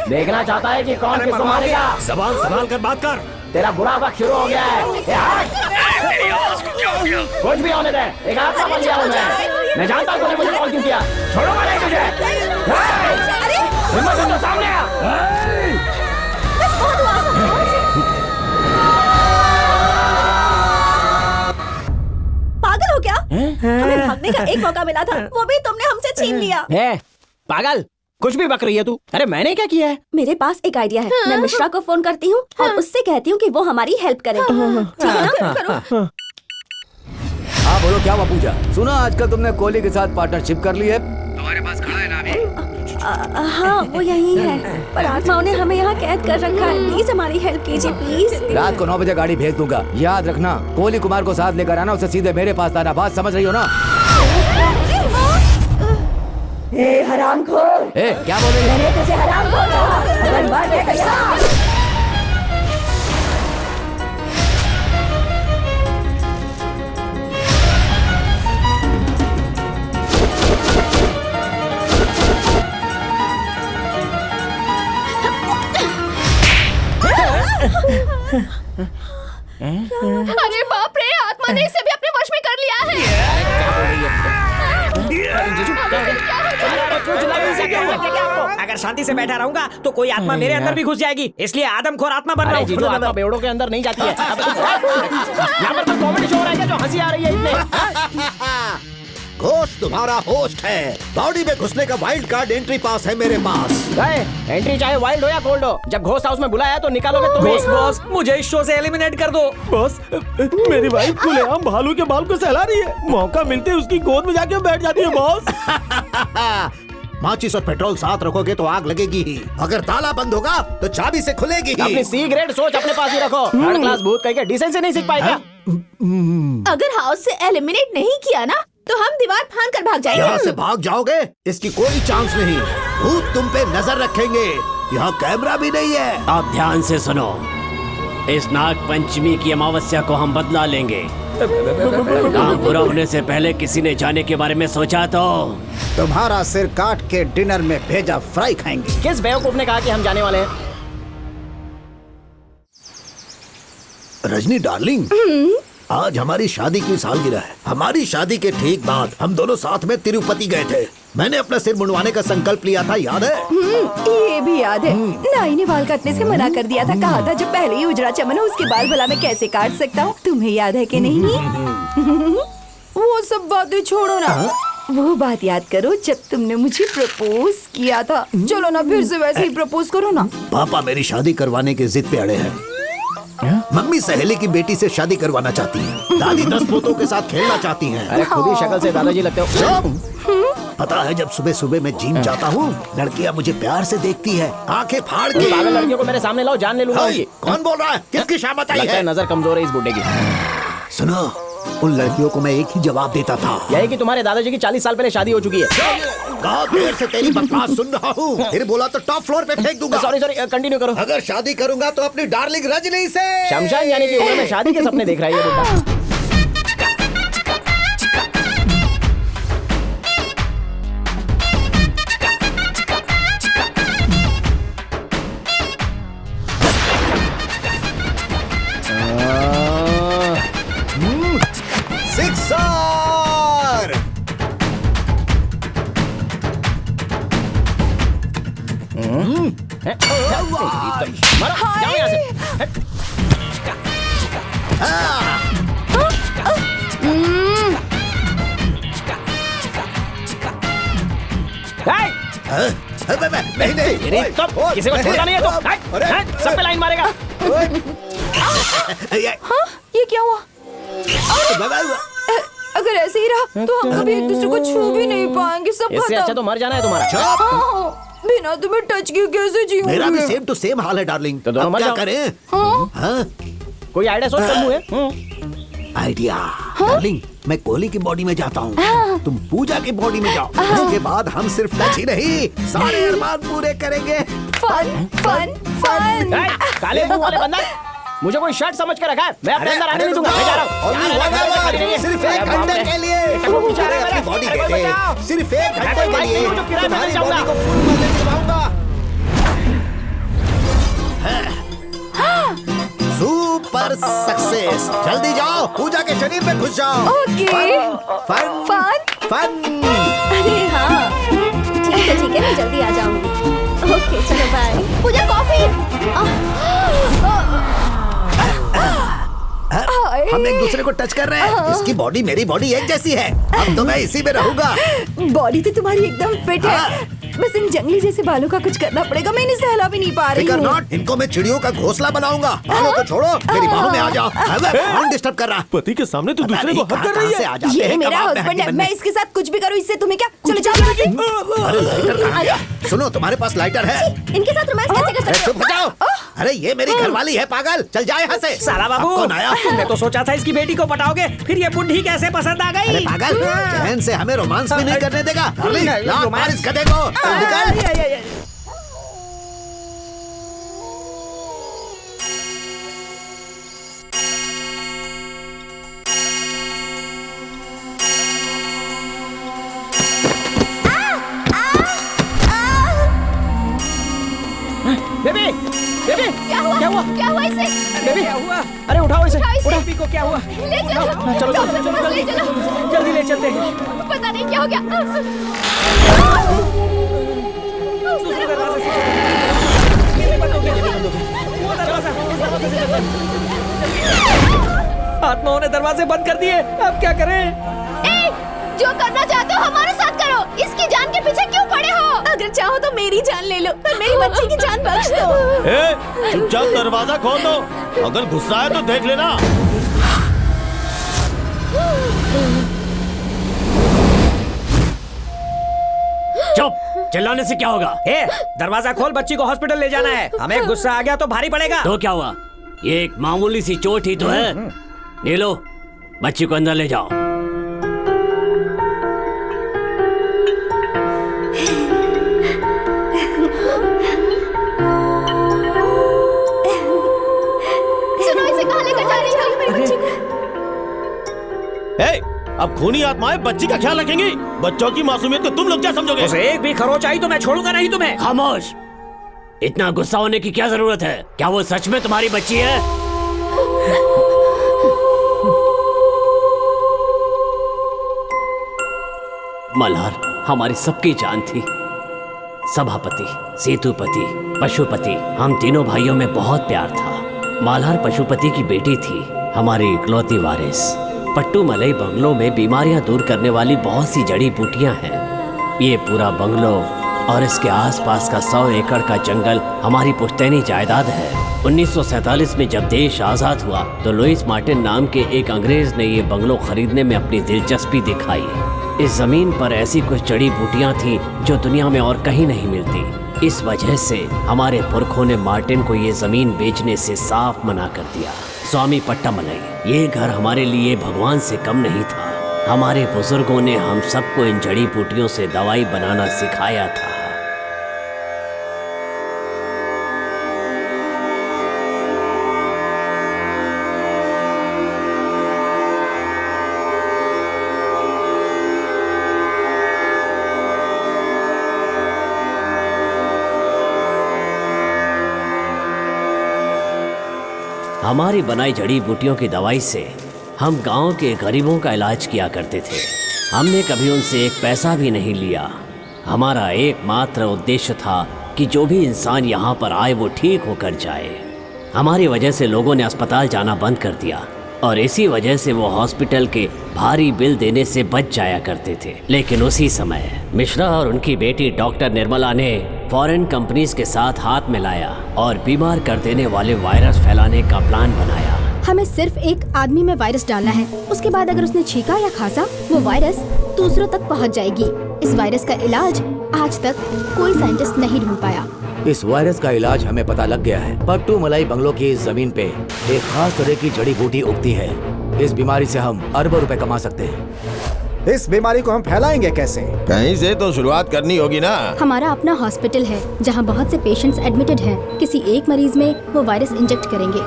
देखना चाहता है कि कौन किसको मारेगा? जबान संभाल कर बात कर। तेरा बुरा वक्त शुरू हो गया है। कुछ भी होने दे, एक आत्मा बन गया हूँ मैं जानता हूँ तूने मुझे कॉल क्यों किया। छोड़ूंगा नहीं तुझे। हिम्मत है तो सामने आ। पागल हो क्या? हमें भागने का एक मौका मिला था, वो भी तुमने हमसे छीन लिया। पागल, कुछ भी बक रही है तू। अरे मैंने क्या किया है? मेरे पास एक आइडिया है। मैं मिश्रा को फोन करती हूँ और उससे कहती हूँ कि वो हमारी हेल्प करे। ठीक है ना? करो। हाँ बोलो, क्या हुआ पूजा? सुना आजकल तुमने कोहली के साथ पार्टनरशिप कर ली है। तुम्हारे पास खड़ा है ना अभी? हाँ वो यही है, पर आत्माओं ने हमें यहाँ कैद कर रखा है। प्लीज हमारी हेल्प कीजिए प्लीज। रात को 9 बजे गाड़ी भेज दूंगा, याद रखना। कोहली कुमार को साथ लेकर आना, उसे सीधे मेरे पास लाना। बात समझ रही हो ना? हरामखोर! क्या बोल रही है? मैंने तुझे हरामखोर कहा। अगर बात है तो अरे बाप रे, आत्मा ने इसे भी अपने वश में कर लिया है। अगर शांति से बैठा रहूंगा तो कोई आत्मा मेरे अंदर भी घुस जाएगी, इसलिए आदमखोर आत्मा बन रहा हूँ। आत्मा बेड़ों के अंदर नहीं जाती है। यहाँ पर तो कॉमेडी शो हो रहा है, जो हंसी आ रही है इसमें। घोस्ट तुम्हारा होस्ट है। बॉडी में घुसने का वाइल्ड कार्ड एंट्री पास है मेरे पास। एंट्री चाहे वाइल्ड हो या कोल्ड हो, जब घोस्ट हाउस में बुलाया तो निकालोगे तुम। बॉस, मुझे इस शो से एलिमिनेट कर दो। बॉस, मेरी वाइफ खुलेआम भालू के बाल को सहला रही है। मौका मिलते उसकी गोद में जाके बैठ जाती है बॉस। माचिस और पेट्रोल साथ रखोगे तो आग लगेगी ही। अगर ताला बंद होगा तो चाबी से खुलेगी ही। अपनी सी ग्रेड सोच अपने पास ही रखो। थर्ड क्लास भूत कह के डिसेंसी नहीं सीख पाएगा। अगर हाउस से एलिमिनेट नहीं किया ना तो हम दीवार फांद कर भाग जाएंगे। यहाँ से भाग जाओगे, इसकी कोई चांस नहीं। भूत तुम पे नजर रखेंगे। यहाँ कैमरा भी नहीं है। आप ध्यान से सुनो, इस नाग पंचमी की अमावस्या को हम बदला लेंगे। काम पूरा होने से पहले किसी ने जाने के बारे में सोचा तो तुम्हारा सिर काट के डिनर में भेजा फ्राई खाएंगे। किस बेवकूफ ने कहा कि हम जाने वाले हैं? रजनी डार्लिंग, आज हमारी शादी की सालगिरह है। हमारी शादी के ठीक बाद हम दोनों साथ में तिरुपति गए थे। मैंने अपना सिर मुंडवाने का संकल्प लिया था, याद है? ये भी याद है। नाई ने बाल काटने से मना कर दिया था। कहा था जब पहले ही उजड़ा चमन हो उसके बाल भला मैं कैसे काट सकता हूँ। तुम्हें याद है कि नहीं? वो सब बातें छोड़ो ना, वो बात याद करो जब तुमने मुझे प्रपोज किया था। चलो ना फिर से वैसे ही प्रपोज करो ना। पापा मेरी शादी करवाने की जिद पे अड़े हैं। मम्मी सहेली की बेटी से शादी करवाना चाहती है। दादी 10 पोतों के साथ खेलना चाहती हैं। अरे खुद ही शक्ल से दादाजी लगते हो। पता है जब सुबह सुबह मैं जिम जाता हूँ लड़कियाँ मुझे प्यार से देखती है, आंखें फाड़ के। पागल लड़कियों को मेरे सामने लाओ, जान ले लूंगा हाय, उनकी। कौन बोल रहा है? किसकी शामत आई लगता है है? नजर कमजोर है इस बुड्ढे की। सुनो, उन लड़कियों को मैं एक ही जवाब देता था, यही कि तुम्हारे दादाजी की 40 साल पहले शादी हो चुकी है। बहुत देर से तेरी बकवास सुन रहा हूँ, फिर बोला तो टॉप फ्लोर पे फेंक दूंगा। सॉरी कंटिन्यू करो। अगर शादी करूंगा तो अपनी डार्लिंग रजनी से। शमशान जाने की उम्र में शादी के सपने देख रहा है ये बुड्ढा। सिक्सर। जाओ यहाँ से। नहीं, तो किसी को छोड़ना नहीं है तो सब पे लाइन मारेगा। हाँ, ये क्या हुआ? अगर ऐसे ही रहा तो हम कभी एक दूसरे को छू भी नहीं पाएंगे। सब इससे अच्छा तो मर जाना है तुम्हारा। हाँ, बिना तुम्हें टच किए कैसे जीऊंगी? मेरा भी सेम टू सेम हाल है डार्लिंग। तो अब क्या करें? हाँ? कोई आइडिया सोच कर है? आइडिया डार्लिंग, मैं कोहली की बॉडी में जाता हूँ, तुम पूजा की बॉडी में जाओ। उसके बाद हम सिर्फ टच ही नहीं सारे अरमान पूरे करेंगे। Fun fun fun. काले मुंह वाले बंदर, मुझे कोई शर्ट समझ कर रखा है? मैं अपने अंदर आने नहीं दूंगा। मैं जा रहा हूँ सिर्फ एक घंटे के लिए। अपनी बॉडी दे दे, सिर्फ एक घंटे के लिए तुम्हारी बॉडी को फुल माइलेज दिलाऊंगा। Super success. जल्दी जाओ, पूजा के शरीर में घुस जाओ। ओके। Fun fun fun. अरे हाँ, ठीक है, मैं जल्दी आ जाऊंगी। ओके चलो बाय। पूजा कॉफी। हम एक दूसरे को टच कर रहे हैं। इसकी बॉडी मेरी बॉडी एक जैसी है। अब तो मैं इसी में रहूंगा। बॉडी तो तुम्हारी एकदम फिट है, बस इन जंगली जैसे बालों का कुछ करना पड़ेगा। मैं इन्हें सहला भी नहीं पा रही हूँ। नॉट, इनको मैं चिड़ियों का घोंसला बनाऊंगा। बालों को छोड़ो, मेरी बाहों में आ जाओ। कौन डिस्टर्ब कर रहा? पति के सामने तो दूसरे को हक कर रही है। ये मेरा हस्बैंड है, मैं इसके साथ कुछ भी करूँ, इससे तुम्हें क्या? चलो जाओ यहाँ से। अरे लाइटर कहाँ गया? सुनो, तुम्हारे पास लाइटर है? इनके साथ रोमांस कैसे कर सकते चुप हो जाओ। अरे ये मेरी घरवाली है पागल, चल जाए यहाँ से। साला बाबू, कौन आया? मैं तो सोचा था इसकी बेटी को पटाओगे, फिर ये बुढ़ी कैसे पसंद आ गई? अरे पागल, चैन से हमें रोमांस भी नहीं करने देगा। लात मार इस गधे को। चल निकल। बेबी, बेबी, क्या हुआ? क्या हुआ? क्या हुआ इसे? बेबी, क्या हुआ? अरे उठाओ इसे, उठाओ इसे। उठाओ। बेबी को क्या हुआ? ले चलो, चलो, डॉक्टर के पास ले चलो। जल्दी ले चलते हैं। पता नहीं क्या हो गया। दूसरे दरवाजे से। ये बंद हो गया। वो दरवाजा। आत्माओं ने दरवाजे बंद कर दिए, अब क्या करें? जो करना चाहते हो हमारे साथ करो। इसकी जान के पीछे क्यों पड़े हो? अगर चाहो तो मेरी जान ले लो, पर मेरी बच्ची की जान बख्श दो। चुपचाप दरवाजा खोल दो, अगर गुस्सा है तो देख लेना। चुप, चिल्लाने से क्या होगा? दरवाजा खोल, बच्ची को हॉस्पिटल ले जाना है। हमें गुस्सा आ गया तो भारी पड़ेगा। तो क्या हुआ? ये एक मामूली सी चोट ही तो है। नीलो, बच्ची को अंदर ले जाओ। सुनो, इसे कहाँ लेकर जा रही हो? मेरी बच्ची को। अब खूनी आत्माएं बच्ची का ख्याल रखेंगी। बच्चों की मासूमियत को तुम लोग क्या समझोगे? उसे एक भी खरोच आई तो मैं छोड़ूंगा नहीं तुम्हें। खामोश! इतना गुस्सा होने की क्या जरूरत है? क्या वो सच में तुम्हारी बच्ची है? मल्हार हमारी सबकी जान थी। सभापति, सेतुपति, पशुपति, हम तीनों भाइयों में बहुत प्यार था। मालहार पशुपति की बेटी थी, हमारी इकलौती वारिस। पट्टू मलई बंगलों में बीमारियां दूर करने वाली बहुत सी जड़ी बूटियां हैं। ये पूरा बंगलो और इसके आसपास का 100 एकड़ का जंगल हमारी पुश्तैनी जायदाद है। 1947 में जब देश आजाद हुआ तो लुइस मार्टिन नाम के एक अंग्रेज ने ये बंगलो खरीदने में अपनी दिलचस्पी दिखाई। इस जमीन पर ऐसी कुछ जड़ी बूटियां थी जो दुनिया में और कहीं नहीं मिलती। इस वजह से हमारे पुरखों ने मार्टिन को ये जमीन बेचने से साफ मना कर दिया। स्वामी पट्टामलई, ये घर हमारे लिए भगवान से कम नहीं था। हमारे बुजुर्गों ने हम सबको इन जड़ी बूटियों से दवाई बनाना सिखाया था। हमारी बनाई जड़ी बूटियों की दवाई से हम गांव के गरीबों का इलाज किया करते थे। हमने कभी उनसे एक पैसा भी नहीं लिया। हमारा एकमात्र उद्देश्य था कि जो भी इंसान यहाँ पर आए वो ठीक होकर जाए। हमारी वजह से लोगों ने अस्पताल जाना बंद कर दिया और इसी वजह से वो हॉस्पिटल के भारी बिल देने से बच जाया करते थे। लेकिन उसी समय मिश्रा और उनकी बेटी डॉक्टर निर्मला ने फॉरेन कंपनीज के साथ हाथ मिलाया और बीमार कर देने वाले वायरस फैलाने का प्लान बनाया। हमें सिर्फ एक आदमी में वायरस डालना है, उसके बाद अगर उसने छींका या खांसा वो वायरस दूसरों तक पहुंच जाएगी। इस वायरस का इलाज आज तक कोई साइंटिस्ट नहीं ढूंढ पाया। इस वायरस का इलाज हमें पता लग गया है। पट्टूमलई बंगलों की इस जमीन पे एक खास तरह की जड़ी बूटी उगती है। इस बीमारी से हम अरबों रुपए कमा सकते हैं। इस बीमारी को हम फैलाएंगे कैसे? कहीं से तो शुरुआत करनी होगी ना। हमारा अपना हॉस्पिटल है जहां बहुत से पेशेंट्स एडमिटेड हैं। किसी एक मरीज में वो वायरस इंजेक्ट करेंगे।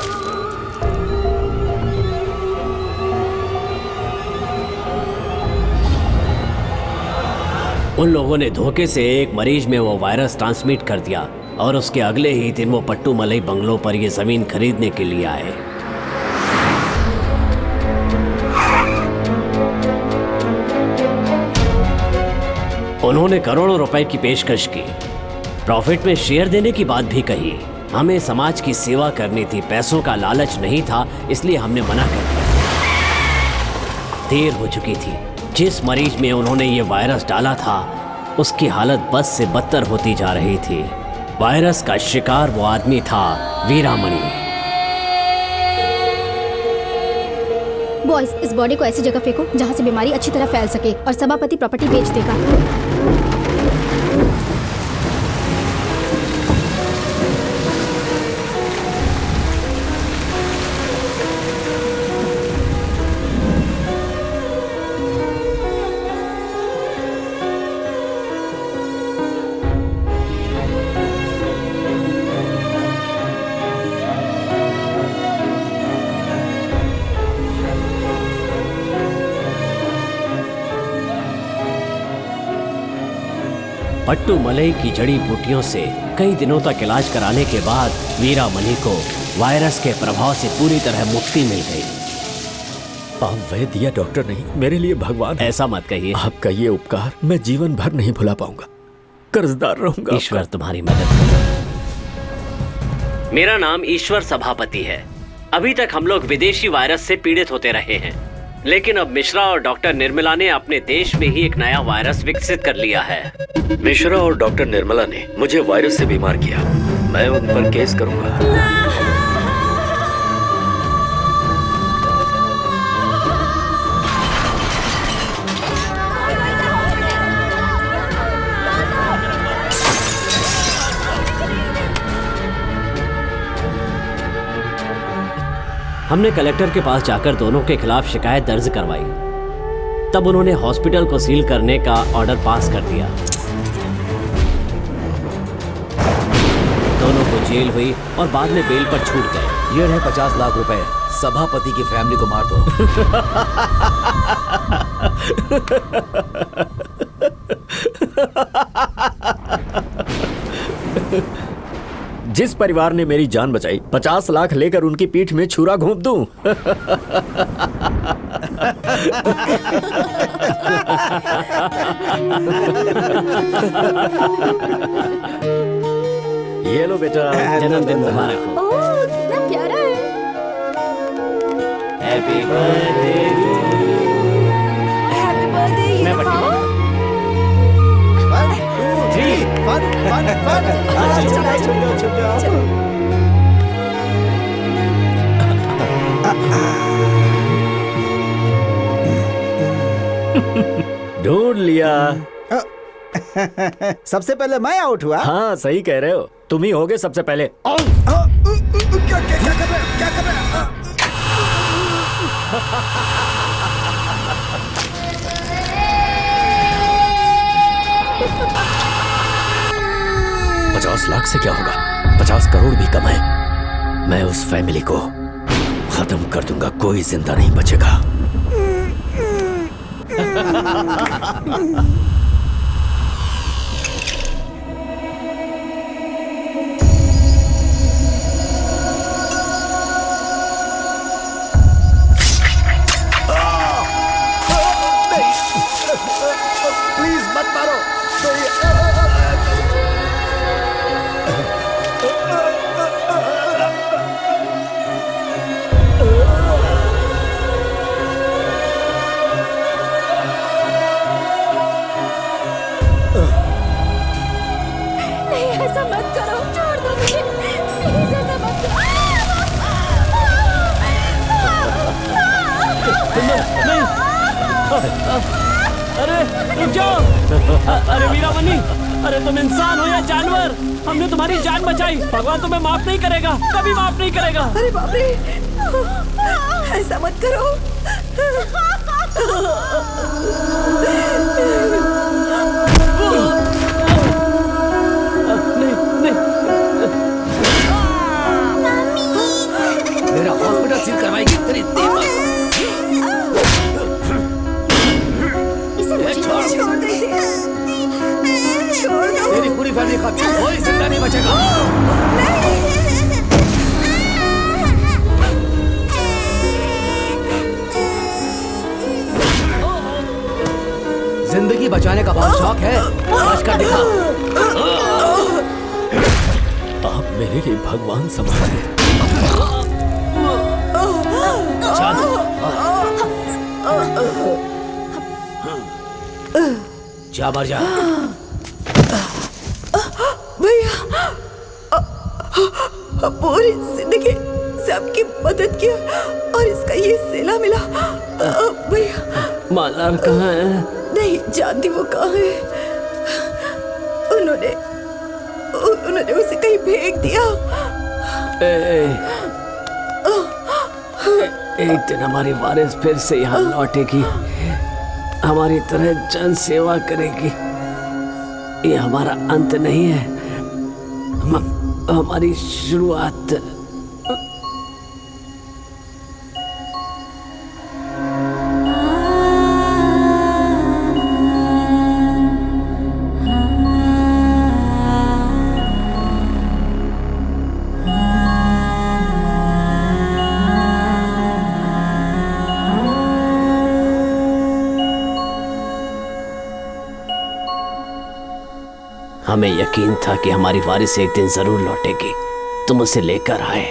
उन लोगों ने धोखे से एक मरीज में वो वायरस ट्रांसमिट कर दिया और उसके अगले ही दिन वो पट्टूमलई बंगलों पर ये जमीन खरीदने के लिए आए। उन्होंने करोड़ों रुपए की पेशकश की, प्रॉफिट में शेयर देने की बात भी कही। हमें समाज की सेवा करनी थी, पैसों का लालच नहीं था, इसलिए हमने मना कर दिया। देर हो चुकी थी। जिस मरीज में उन्होंने ये वायरस डाला था उसकी हालत बद से बदतर होती जा रही थी। वायरस का शिकार वो आदमी था वीरामणि। बॉयज, इस बॉडी को ऐसी जगह फेंको जहां से बीमारी अच्छी तरह फैल सके और सभापति प्रॉपर्टी बेच देगा। पट्टूमलई की जड़ी बूटियों से कई दिनों तक इलाज कराने के बाद वीरामणि को वायरस के प्रभाव से पूरी तरह मुक्ति मिल गई। आप वैद्य या डॉक्टर नहीं, मेरे लिए भगवान। ऐसा मत कहिए। आपका ये उपकार मैं जीवन भर नहीं भुला पाऊंगा। कर्जदार रहूंगा। ईश्वर तुम्हारी मदद करे। मेरा नाम ईश्वर सभापति है। अभी तक हम लोग विदेशी वायरस से पीड़ित होते रहे हैं, लेकिन अब मिश्रा और डॉक्टर निर्मला ने अपने देश में ही एक नया वायरस विकसित कर लिया है। मिश्रा और डॉक्टर निर्मला ने मुझे वायरस से बीमार किया। मैं उन पर केस करूंगा। हमने कलेक्टर के पास जाकर दोनों के खिलाफ शिकायत दर्ज करवाई। तब उन्होंने हॉस्पिटल को सील करने का ऑर्डर पास कर दिया। दोनों को जेल हुई और बाद में बेल पर छूट गए। ये रहे 50 लाख रुपए। सभापति की फैमिली को मार दो। जिस परिवार ने मेरी जान बचाई, 50 लाख लेकर उनकी पीठ में छुरा घोंप दूं। ये लो बेटा, जन्मदिन मुबारक हो। ओह, कितना प्यारा है। Happy birthday. Happy birthday. ढूंढ लिया। सबसे पहले मैं आउट हुआ। हाँ सही कह रहे हो, तुम ही होगे सबसे पहले। क्या कर रहे हैं? क्या कर रहे हैं? 50 लाख से क्या होगा, 50 करोड़ भी कम है। मैं उस फैमिली को खत्म कर दूंगा, कोई जिंदा नहीं बचेगा। प्लीज मत मारो। नहीं, ऐसा मत करो, छोड़ दो मुझे, प्लीज ऐसा मत करो। नहीं, अरे रुक जाओ। अरे वीरामणि, अरे तुम इंसान हो या जानवर, हमने तुम्हारी जान बचाई, भगवान तुम्हें माफ नहीं करेगा, कभी माफ नहीं करेगा। अरे बाप रे, ऐसा मत करो। मेरा हॉस्पिटल सील करवाएगी तेरी देवा। छोड़ दे इसे। छोड़ दो। तेरी पूरी फैमिली खत्म, कोई जिंदा नहीं बचेगा। जिंदगी बचाने का बहुत शौक है, आज कर दिखा। आप मेरे लिए भगवान समान हैं। जा मर जा। भैया, पूरी जिंदगी सबकी मदद किया और इसका ये सिला मिला। भैया मालार कहाँ है? नहीं जानती वो कहाँ है। उन्होंने उसे कहीं फेंक दिया। एक दिन हमारी वारिस फिर से यहाँ लौटेगी, हमारी तरह जन सेवा करेगी। ये हमारा अंत नहीं है, हमारी शुरुआत। हमें यकीन था कि हमारी वारिस एक दिन जरूर लौटेगी, तुम उसे लेकर आए।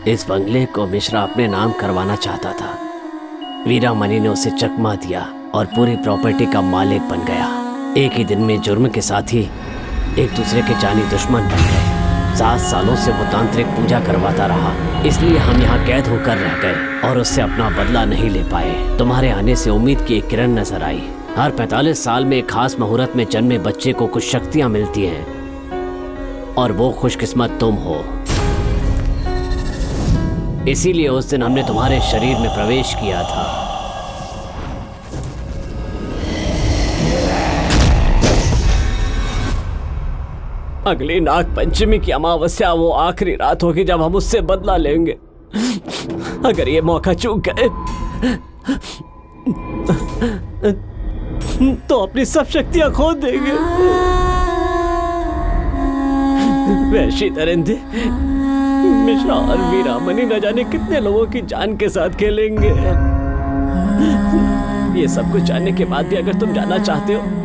इस बंगले को मिश्रा अपने नाम करवाना चाहता था। वीरामणि ने उसे चकमा दिया और पूरी प्रॉपर्टी का मालिक बन गया। एक ही दिन में जुर्म के साथी एक दूसरे के जानी दुश्मन बन गए। 7 सालों से वो तांत्रिक पूजा करवाता रहा, इसलिए हम यहाँ कैद होकर रह गए और उससे अपना बदला नहीं ले पाए। तुम्हारे आने से उम्मीद की एक किरण नजर आई। हर 45 साल में एक खास मुहूर्त में जन्मे बच्चे को कुछ शक्तियाँ मिलती हैं और वो खुशकिस्मत तुम हो। इसीलिए उस दिन हमने तुम्हारे शरीर में प्रवेश किया था। अगली नाग पंचमी की अमावस्या वो आखिरी रात होगी जब हम उससे बदला लेंगे। अगर ये मौका चूक गए तो अपनी सब शक्तियां खो देंगे। वैशी दरिंदे मिश्रा और वीरामणि न जाने कितने लोगों की जान के साथ खेलेंगे। ये सब कुछ जानने के बाद भी अगर तुम जाना चाहते हो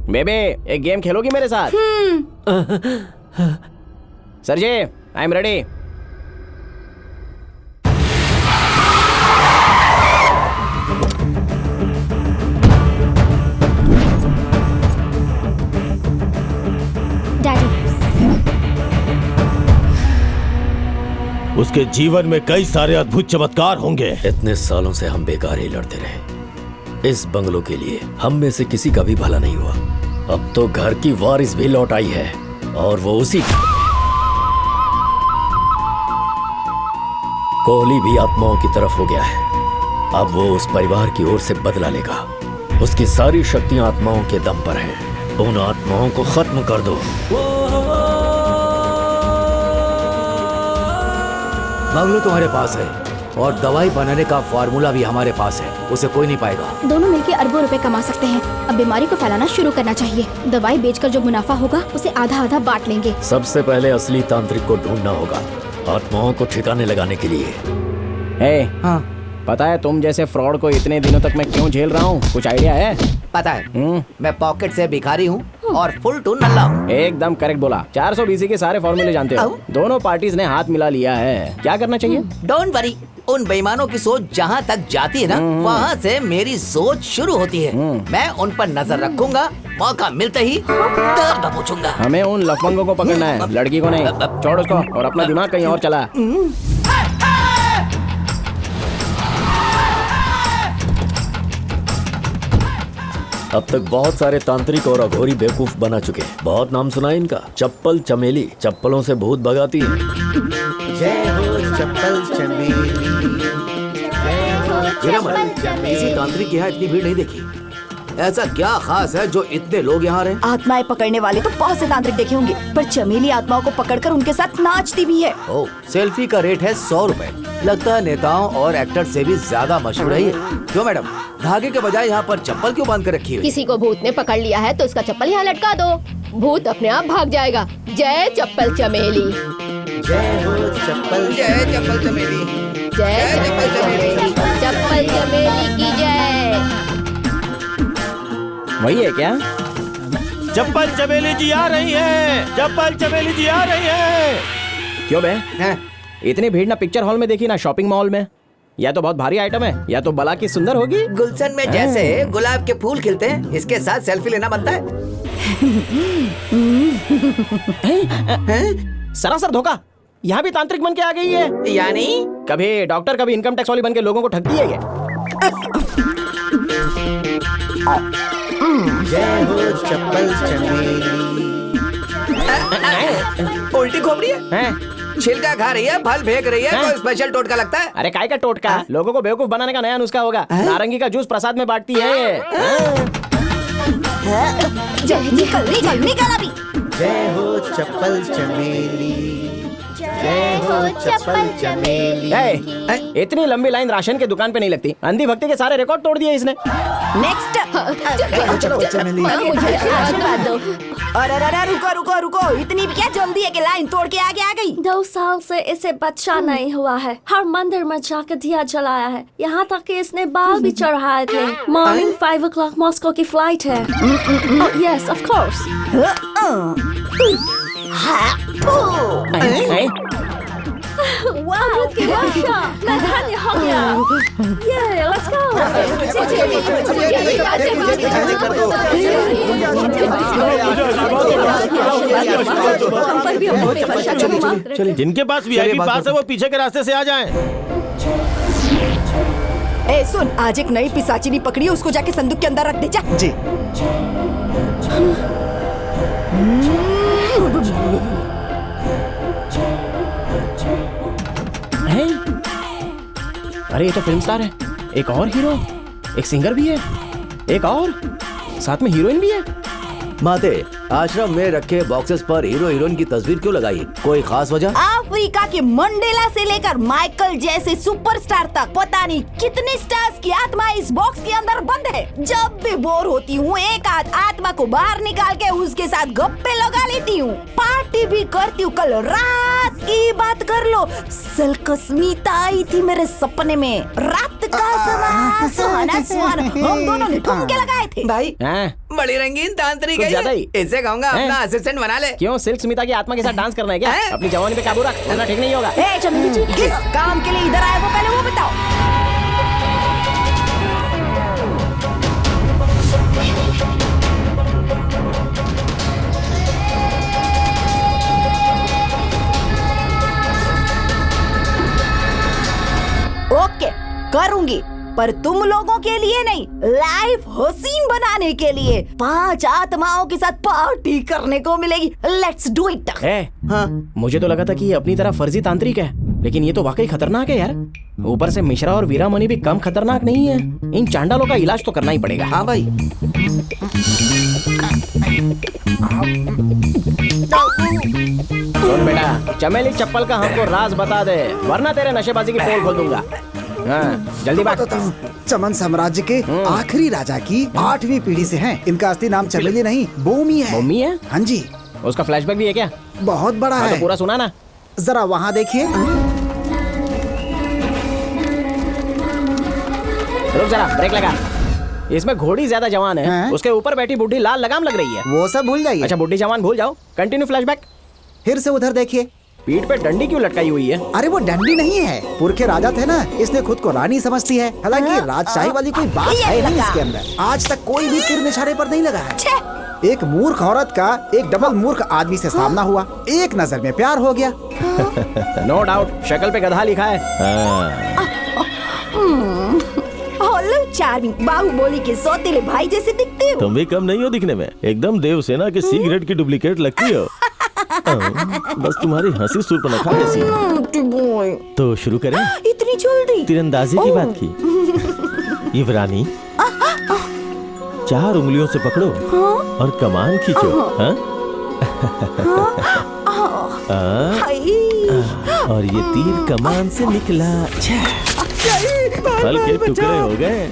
बेबे, एक गेम खेलोगी मेरे साथ? Sergey, I am ready. उसके जीवन में कई सारे अद्भुत चमत्कार होंगे। इतने सालों से हम बेकार ही लड़ते रहे। इस बंगलों के लिए हम में से किसी का भी भला नहीं हुआ। अब तो घर की वारिस भी लौट आई है और वो उसी कोहली भी आत्माओं की तरफ हो गया है। अब वो उस परिवार की ओर से बदला लेगा। उसकी सारी शक्तियां आत्माओं के दम पर हैं। उन आत्माओं को खत्म कर दो। बंगलो तुम्हारे पास है और दवाई बनाने का फार्मूला भी हमारे पास है। उसे कोई नहीं पाएगा। दोनों मिलकर अरबों रुपए कमा सकते हैं। अब बीमारी को फैलाना शुरू करना चाहिए। दवाई बेचकर जो मुनाफा होगा उसे आधा आधा बांट लेंगे। सबसे पहले असली तांत्रिक को ढूंढना होगा, आत्माओं को ठिकाने लगाने के लिए। हाँ, पता है तुम जैसे फ्रॉड को इतने दिनों तक मैं क्यों झेल रहा हूँ? कुछ आइडिया है? पता है, मैं पॉकेट से भिखारी हूँ और फुल टू नल्ला हूँ। एकदम करेक्ट बोला। 400 BC के सारे फॉर्मूले जानते हो। दोनों पार्टीज ने हाथ मिला लिया है। क्या करना चाहिए? डोंट वरी, उन बेईमानों की सोच जहाँ तक जाती है ना, वहाँ से मेरी सोच शुरू होती है। मैं उन पर नजर रखूंगा, मौका मिलते ही दर्द पूछूंगा। हमें उन लफंगों को पकड़ना है, लड़की को नहीं। छोड़ उसको और अपना दिमाग कहीं और चला। अब तक बहुत सारे तांत्रिक और अघोरी बेवकूफ बना चुके हैं। बहुत नाम सुना है इनका। चप्पल चमेली, चप्पलों से भूत भगाती है। जय हो चप्पल चमेली। किसी तांत्रिक के यहाँ इतनी भीड़ नहीं देखी। ऐसा क्या खास है जो इतने लोग यहाँ रहे? आत्माएं पकड़ने वाले तो बहुत से तांत्रिक देखे होंगे, पर चमेली आत्माओं को पकड़कर उनके साथ नाचती भी है। ओह, सेल्फी का रेट है 100 रुपए। लगता है नेताओं और एक्टर से भी ज्यादा मशहूर है ये। क्यों मैडम, धागे के बजाय यहाँ पर चप्पल क्यों बांध कर रखी है? किसी को भूत ने पकड़ लिया है तो उसका चप्पल यहाँ लटका दो, भूत अपने आप भाग जाएगा। जय चप्पल चमेली। जय हो चप्पल, जय चप्पल चमेली, जय चप्पल चमेली, चप्पल चमेली की जय। वही है क्या? चप्पल चमेली जी आ रही है। चप्पल चमेली जी आ रही है। क्यों बे? इतनी भीड़ ना पिक्चर हॉल में देखी ना शॉपिंग मॉल में। या तो बहुत भारी आइटम है या तो बला की सुंदर होगी। गुलशन में जैसे गुलाब के फूल खिलते हैं, इसके साथ सेल्फी लेना बनता है। सरासर धोखा। यहाँ भी तांत्रिक बन के आ गई है। यानी कभी डॉक्टर कभी इनकम टैक्स वाली बन के लोगों को ठगती है क्या? जय हो चप्पल चमेली। उल्टी खोपड़ी है? छिलका खा रही है, फल फेंक रही है, कोई स्पेशल टोटका लगता है? अरे काय का टोटका? लोगों को बेवकूफ बनाने का नया नुस्खा होगा। नारंगी का जूस प्रसाद में बांटती है ये। निकल निकल निकल अभी। जय हो चप्पल चमेली। चप्पल चमेली। इतनी लंबी लाइन राशन के दुकान पे नहीं लगती। अंधी भक्ति के सारे रिकॉर्ड तोड़ दिए इसने। नेक्स्ट। अरे रुको रुको, इतनी भी क्या जल्दी है कि लाइन तोड़ के आगे आ गई। 2 साल से इसे बच्चा नहीं हुआ है। हर मंदिर में जाकर दिया जलाया है, यहाँ तक कि इसने बाल भी चढ़ाए थे। मॉर्निंग 5 o'clock मॉस्को की फ्लाइट है। Yes of course. वाह की वर्षा, मैं धन्य हो गया। ये लेट्स गो। जिनके पास वीआईपी पास है वो पीछे के रास्ते से आ जाएं। ए सुन, आज एक नई पिशाचिनी पकड़ी, उसको जाके संदूक के अंदर रख दे। जा जी। अरे ये तो फिल्म स्टार है। एक और हीरो, एक सिंगर भी है, एक और साथ में हीरोइन भी है। माते, आश्रम में रखे बॉक्सेस पर हीरो हीरोइन की तस्वीर क्यों लगाई? कोई खास वजह? अफ्रीका के मंडेला से लेकर माइकल जैसे सुपरस्टार तक पता नहीं कितने स्टार्स की आत्मा इस बॉक्स के अंदर बंद है। जब भी बोर होती हूँ एक आध आत्मा को बाहर निकाल के उसके साथ गप्पे लगा लेती हूँ, पार्टी भी करती हूँ। कल रात की बात कर लो, सलकस्मिता आई थी मेरे सपने में। रात का समय सुहाना सुहाना, हम दोनों ने ठुमके लगाए थे। भाई बड़ी रंगीन तांत्रिक है ये। इसे कहूँगा अपना असिस्टेंट बना ले। क्यों, सिल्क स्मिता की आत्मा के साथ डांस करना है क्या? अपनी जवानी पे काबू रख, वरना ठीक नहीं होगा। किस काम के लिए इधर आए वो पहले वो बताओ। ओके करूंगी, पर तुम लोगों के लिए नहीं, लाइफ हसीन बनाने के लिए 5 आत्माओं के साथ पार्टी करने को मिलेगी। Let's do it. मुझे तो लगा था कि ये अपनी तरह फर्जी तांत्रिक है, लेकिन ये तो वाकई खतरनाक है यार। ऊपर से मिश्रा और वीरामणि भी कम खतरनाक नहीं है। इन चांडालों का इलाज तो करना ही पड़ेगा। हाँ भाई। सुन बेटा, चमेली चप्पल का हमको राज बता दे, वरना तेरे नशेबाजी की पोल खोल दूंगा। हाँ, जल्दी बात। चमन साम्राज्य के आखिरी राजा की 8वीं पीढ़ी से हैं। इनका असली नाम चमेली नहीं, बोमी है। बोमी है? हाँ जी। उसका फ्लैशबैक भी है क्या? बहुत बड़ा है। तो पूरा सुना ना। जरा वहाँ देखिए। रुक जरा, ब्रेक लगा। इसमें घोड़ी ज्यादा जवान है, उसके ऊपर बैठी बुढ़ी लाल लगाम लग रही है। वो सब भूल जाइए। अच्छा, बुढ़ी जवान भूल जाओ। Continue flashback. फिर से उधर देखिए। पीठ पे डंडी क्यों लटकाई हुई है? अरे वो डंडी नहीं है, पुरखे राजा थे ना, इसने खुद को रानी समझती है। हालांकि राजशाही वाली कोई बात है नहीं इसके अंदर। आज तक कोई भी तीर निशाने पर नहीं लगा है। एक मूर्ख औरत का एक डबल मूर्ख आदमी से सामना हुआ, एक नजर में प्यार हो गया। नो डाउट, शक्ल पे गधा लिखा है। चार्मिंग, बाहुबली के सौतेले भाई जैसे दिखते हो। तुम भी कम नहीं हो दिखने में, एकदम देवसेना के सिगरेट की डुप्लीकेट लगती हो। बस तुम्हारी हंसी सूर्पनखा जैसी है। तो शुरू करें? इतनी जल्दी? तीरंदाजी की बात की। युवरानी, 4 उंगलियों से पकड़ो और कमान खींचो। और ये तीर कमान से निकला, फल के टुकड़े हो गए।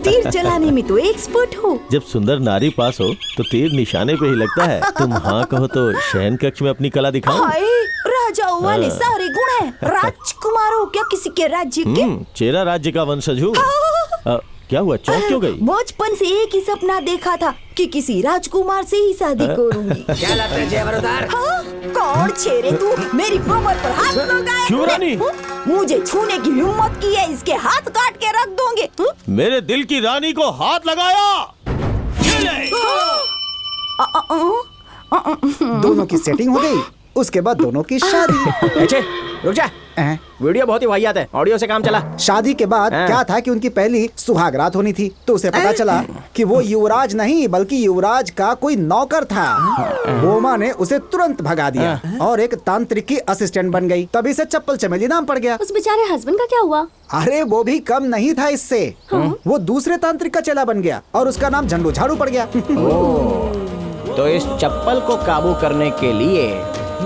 तीर चलाने में तो एक्सपर्ट हो। जब सुंदर नारी पास हो तो तीर निशाने पे ही लगता है। तुम हाँ कहो तो शयन कक्ष में अपनी कला दिखाओ। राजाओं वाले सारे गुण हैं। राजकुमार हो क्या किसी के राज्य के? चेरा राज्य का वंशज हूँ। क्या हुआ, चौंक क्यों गई? बचपन से एक ही सपना देखा था कि किसी राजकुमार से ही शादी करूंगी। क्या लगता है जयवरदार? कौन छेरे तू? मेरी कमर पर हाथ लगाया। युवरानी, मुझे छूने की हिम्मत की है, इसके हाथ काट के रख दूंगे। मेरे दिल की रानी को हाथ लगाया। दोनों की सेटिंग हो गई, उसके बाद दोनों की शादी। रुक जा, वीडियो बहुत ही वाहियात है, ऑडियो से काम चला। शादी के बाद क्या था कि उनकी पहली सुहाग रात होनी थी, तो उसे पता चला कि वो युवराज नहीं बल्कि युवराज का कोई नौकर था। बोमा ने उसे तुरंत भगा दिया और एक तांत्रिक की असिस्टेंट बन गई। तभी से चप्पल चमेली नाम पड़ गया। उस बेचारे हस्बैंड का क्या हुआ? अरे वो भी कम नहीं था इससे। वो दूसरे तांत्रिक का चेला बन गया और उसका नाम झंडू झाड़ू पड़ गया। तो इस चप्पल को काबू करने के लिए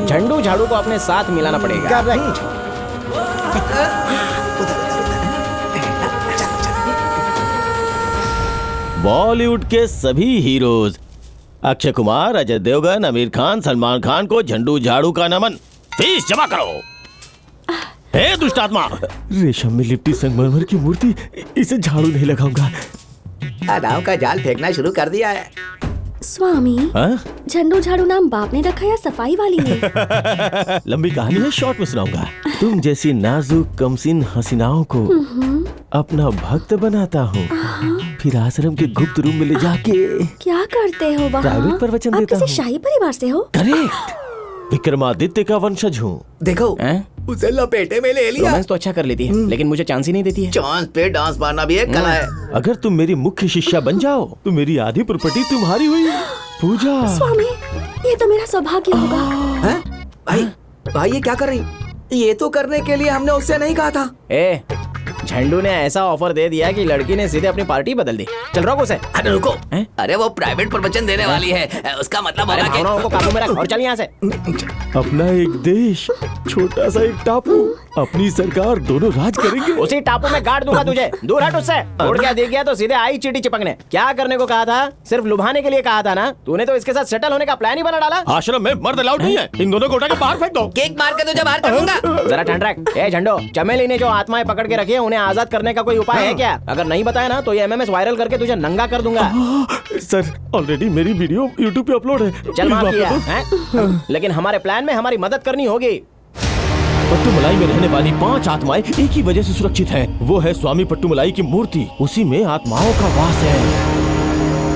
झंडू झाड़ू को अपने साथ मिलाना पड़ेगा। बॉलीवुड के सभी हीरोज अक्षय कुमार, अजय देवगन, आमिर खान, सलमान खान को झंडू झाड़ू का नमन। फीस जमा करो। हे दुष्टात्मा, रेशम में लिपटी संगमरमर की मूर्ति, इसे झाड़ू नहीं लगाऊंगा। अनाव का जाल फेंकना शुरू कर दिया है। स्वामी, झंडू झाड़ू नाम बाप ने रखा या सफाई वाली ने? लंबी कहानी है, शॉर्ट में सुनाऊंगा। तुम जैसी नाजुक कमसिन हसीनाओं को अपना भक्त बनाता हूँ, फिर आश्रम के गुप्त रूम में ले जाके क्या करते हो वहाँ? प्राइवेट प्रवचन आप देता किसी हूँ। शाही परिवार से हो? करेक्ट, विक्रमादित्य का वंशज हूँ। देखो, उसे लपेटे में ले लिया। रोमांस तो अच्छा कर लेती है, लेकिन मुझे चांस ही नहीं देती है। चांस पे डांस मारना भी एक कला है। अगर तुम मेरी मुख्य शिष्या बन जाओ तो मेरी आधी प्रॉपर्टी तुम्हारी हुई। पूजा। स्वामी, ये तो मेरा सौभाग्य होगा। भाई ये क्या कर रही? ये तो करने के लिए हमने उससे नहीं कहा था। झंडू ने ऐसा ऑफर दे दिया कि लड़की ने सीधे अपनी पार्टी बदल दी। चल रोको उसे। अरे रुको, अरे वो प्राइवेट प्रवचन देने वाली है, उसका मतलब होगा कि भावनाओं को काबू में रख और चल यहाँ से। अपना एक देश, छोटा सा एक टापू, अपनी सरकार, दोनों राज करेंगे। उसी टापू में गाड़ दूंगा तुझे। दूर हट उससे। उड़ गया दिख गया तो सीधे आई चीटी चिपकने। क्या करने को कहा था? सिर्फ लुभाने के लिए कहा था ना? तूने तो इसके साथ सेटल होने का प्लान ही बना डाला। आश्रम में मर्द अलाउड नहीं है। इन दोनों को उठा के बाहर फेंक दो। केक मार के तुझे बाहर कर दूंगा। जरा ठंड रख। ए झंडो, चमेली ने जो आत्माएं पकड़ के रखी है, उन्हें आजाद करने का कोई उपाय है क्या? अगर नहीं बताया ना तो ये MMS वायरल करके तुझे नंगा कर दूंगा। सर, ऑलरेडी मेरी वीडियो YouTube पे अपलोड है। चल माफ किया हैं? लेकिन हमारे प्लान में हमारी मदद करनी होगी। पट्टूमलाई में रहने वाली 5 आत्माएं एक ही वजह से सुरक्षित हैं। वो है स्वामी पट्टूमलाई की मूर्ति। उसी में आत्माओं का वास है।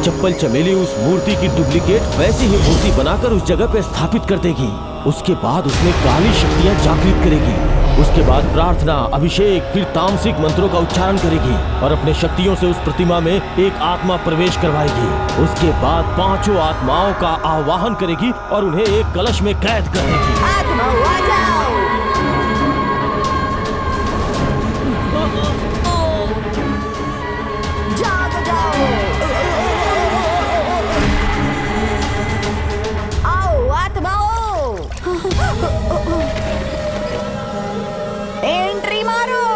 चप्पल चमेली उस मूर्ति की डुप्लीकेट वैसी ही मूर्ति बनाकर उस जगह पे स्थापित कर देगी। उसके बाद उसमें काली शक्तियां जागृत करेगी। उसके बाद प्रार्थना, अभिषेक, फिर तामसिक मंत्रों का उच्चारण करेगी और अपने शक्तियों से उस प्रतिमा में एक आत्मा प्रवेश करवाएगी। उसके बाद 5 आत्माओं का आवाहन करेगी और उन्हें एक कलश में कैद कर देगी। आत्माओं आ जाओ। जाग जाओ। आओ आत्माओं, एंट्री मारो।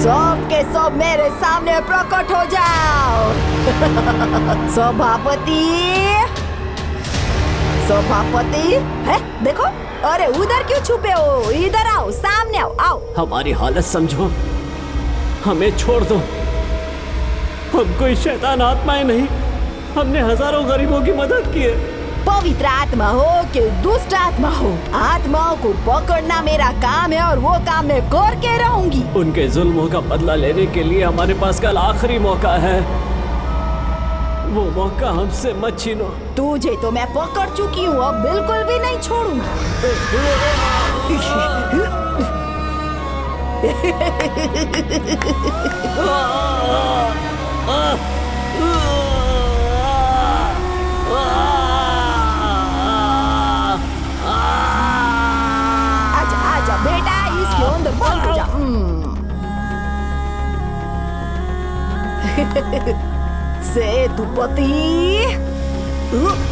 सब के सब मेरे सामने प्रकट हो जाओ। सभापति, सभापति है, देखो। अरे उधर क्यों छुपे हो? इधर आओ, सामने आओ, आओ। हमारी हालत समझो, हमें छोड़ दो। हम कोई शैतान आत्माएं नहीं, हमने हजारों गरीबों की मदद की है। पवित्र आत्मा हो कि दुष्ट आत्मा हो, आत्माओं को पकड़ना मेरा काम है और वो काम मैं करके रहूंगी। उनके जुल्मों का बदला लेने के लिए हमारे पास कल आखिरी मौका है। वो मौका हमसे मत छीनो। तुझे तो मैं पकड़ चुकी हूँ, अब बिल्कुल भी नहीं छोड़ूंगी। आजा आजा बेटा, इसके अंदर बंद हो जा। सेतुपति,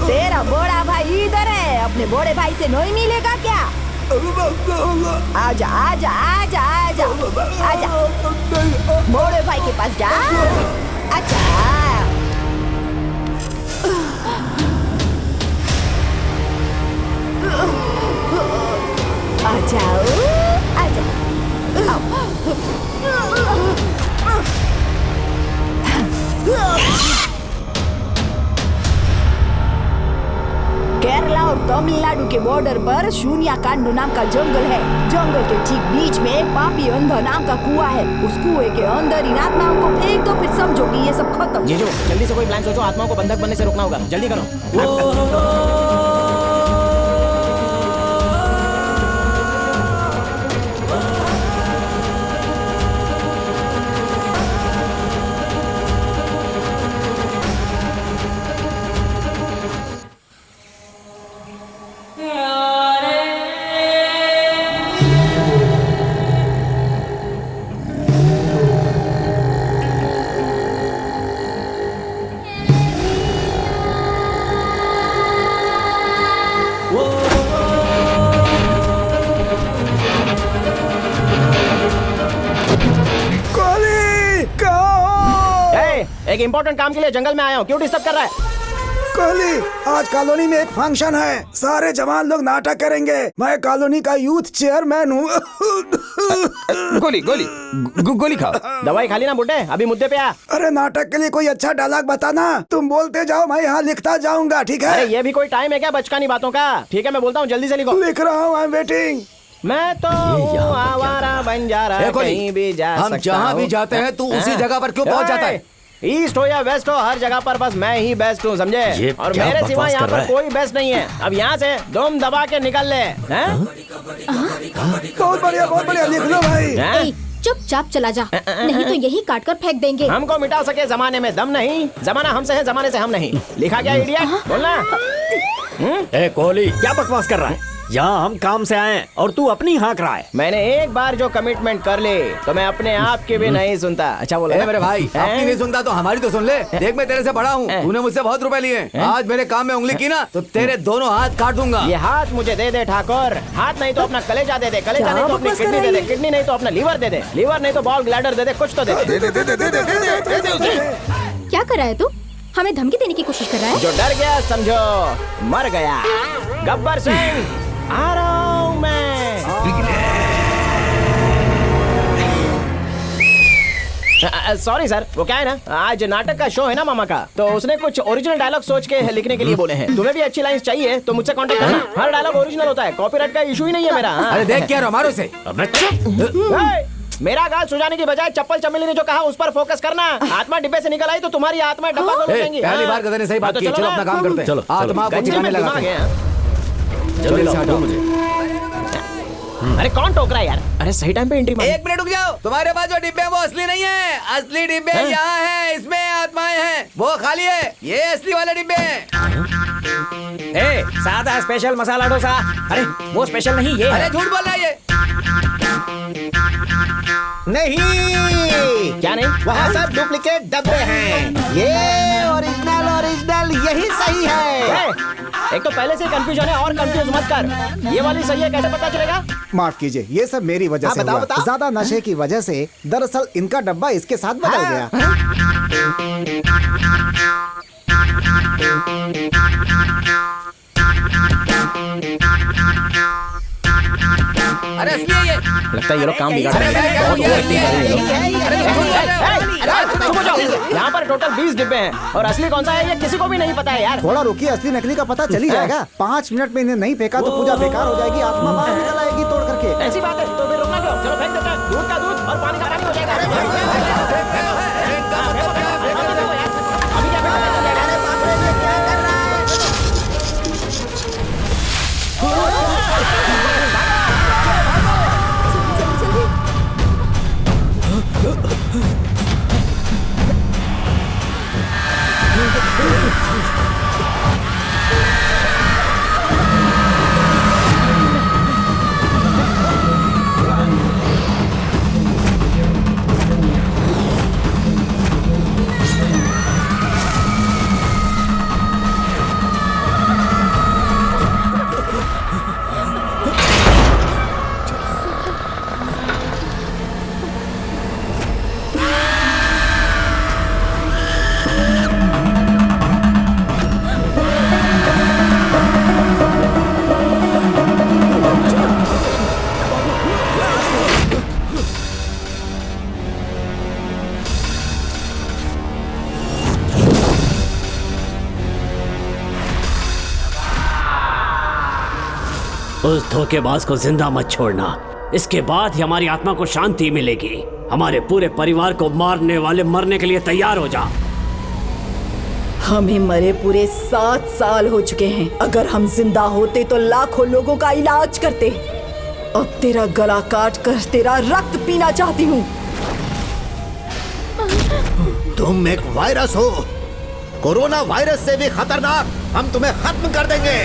तेरा बड़ा भाई इधर है। अपने बड़े भाई से नहीं मिलेगा क्या? आजा आजा आजा आजा आजा, बड़े भाई के पास जा। अच्छा, आ जाओ, आ जाओ। केरला और तमिलनाडु के बॉर्डर पर शून्यकांड नाम का जंगल है। जंगल के ठीक बीच में एक पापी अंधा नाम का कुआं है। उस कुएं के अंदर इन आत्माओं को फेंक दो, फिर समझो कि ये सब खत्म। जीजू, जल्दी से कोई प्लान सोचो, आत्माओं को बंधक बनने से रोकना होगा। जल्दी करो। एक इम्पोर्टेंट काम के लिए जंगल में आया हूँ, क्यों डिस्टर्ब कर रहा है? कोहली, आज कॉलोनी में एक फंक्शन है, सारे जवान लोग नाटक करेंगे। मैं कॉलोनी का यूथ चेयरमैन हूँ। गोली खाओ। दवाई खा ली ना बुड्ढे, अभी मुद्दे पे आ। अरे नाटक के लिए कोई अच्छा डायलॉग बताना, तुम बोलते जाओ, मैं यहाँ लिखता जाऊंगा, ठीक है? अरे ये भी कोई टाइम है क्या बचकानी बातों का? ठीक है मैं बोलता हूँ, जल्दी से लिखो। लिख रहा हूँ, आई एम वेटिंग। मैं तो आवारा बन जा रहा, कहीं भी जा सकता हूँ। हम जहाँ भी जाते हैं तू उसी जगह पर क्यों पहुँच जाता है? ईस्ट हो या वेस्ट हो, हर जगह पर बस मैं ही बेस्ट हूँ, समझे? और मेरे सिवा यहाँ पर कोई बेस्ट नहीं है। अब यहाँ से दम दबा के निकल ले। बहुत बढ़िया, लिख लो भाई। चुपचाप चला जा, नहीं तो यही काट कर फेंक देंगे। हमको मिटा सके जमाने में दम नहीं, जमाना हमसे है, जमाने से हम नहीं। लिखा क्या इडियट, बोलना। ए कोहली, क्या बकवास कर रहा है? यहाँ हम काम से आए और तू अपनी हाँक रहा है। मैंने एक बार जो कमिटमेंट कर ली तो मैं अपने आप की भी नहीं सुनता। अच्छा बोला मेरे भाई, आपकी नहीं सुनता तो हमारी तो सुन ले। देख मैं तेरे से बड़ा हूँ, तूने मुझसे बहुत रुपए लिए। आज मेरे काम में उंगली की ना तो तेरे दोनों हाथ काट दूंगा। ये हाथ मुझे दे दे ठाकुर, हाथ नहीं तो अपना कलेजा दे दे, कलेजा नहीं तो अपनी किडनी दे दे, किडनी नहीं तो अपना लीवर दे दे, लीवर नहीं तो बॉल ग्लैडर दे दे, कुछ तो दे दे। क्या कर रहा है तू? हमें धमकी देने की कोशिश कर रहा है? जो डर गया समझो मर गया। गब्बर सिंह आ रहा हूं मैं। सॉरी सर, वो क्या है ना, आज नाटक का शो है ना मामा का, तो उसने कुछ ओरिजिनल डायलॉग सोच के लिखने के लिए बोले हैं। तुम्हें भी अच्छी लाइंस चाहिए तो मुझसे कांटेक्ट करना। हर डायलॉग ओरिजिनल होता है, कॉपीराइट का इशू ही नहीं है मेरा। अरे देख क्या हमारे से मेरा गाल सुझाने की बजाय चप्पल चमेली ने जो कहा उस पर फोकस करना। आत्मा डिब्बे से निकल आई तो तुम्हारी आत्मा डब्बा खोल जाएंगी। पहली बार गधे ने सही बात की, चलो अपना काम करते हैं। चलो आत्मा को चिल्लाने लगा है। जल्दी लाओ मुझे। अरे कौन टोक रहा है यार? अरे सही टाइम पे एंट्री मार। एक मिनट रुक जाओ, तुम्हारे पास जो डिब्बे हैं वो असली नहीं है। असली डिब्बे यहाँ हैं, इसमें आत्माएं हैं, वो खाली है। ये असली वाले डिब्बे हैं। सादा स्पेशल मसाला डोसा। अरे वो स्पेशल नहीं, ये अरे झूठ बोल रहा है ये। नहीं, क्या नहीं? वहाँ सब डुप्लीकेट डब्बे हैं। ये ओरिजिनल यही सही है। एक तो पहले से कंफ्यूजन है और कंफ्यूज मत कर। ये वाली सही है, कैसे पता चलेगा? माफ कीजिए, ये सब मेरी वजह से हुआ। ज्यादा नशे की वजह से दरअसल इनका डब्बा इसके साथ बदल गया। अरे असली है ये। लगता है ये लोग काम बिगाड़ रहे हैं। यहाँ पर टोटल 20 डिब्बे हैं और असली कौन सा है ये किसी को भी नहीं पता है यार। थोड़ा रुकिए, असली नकली का पता चल ही जाएगा। 5 मिनट में इन्हें नहीं फेंका तो पूजा बेकार हो जाएगी, आत्मा बाहर निकल आएगी तोड़ करके। ऐसी बात है तो फिर रुकना क्यों? चलो फेंक देते हैं। दूध का दूध और पानी का पानी हो जाएगा। अभी क्या उस धोखेबाज को जिंदा मत छोड़ना, इसके बाद ही हमारी आत्मा को शांति मिलेगी। हमारे पूरे परिवार को मारने वाले मरने के लिए तैयार हो जा। हमें मरे पूरे 7 साल हो चुके हैं। अगर हम जिंदा होते तो लाखों लोगों का इलाज करते। अब तेरा गला काट कर तेरा रक्त पीना चाहती हूँ। तुम एक वायरस हो, कोरोना वायरस से भी खतरनाक। हम तुम्हें खत्म कर देंगे।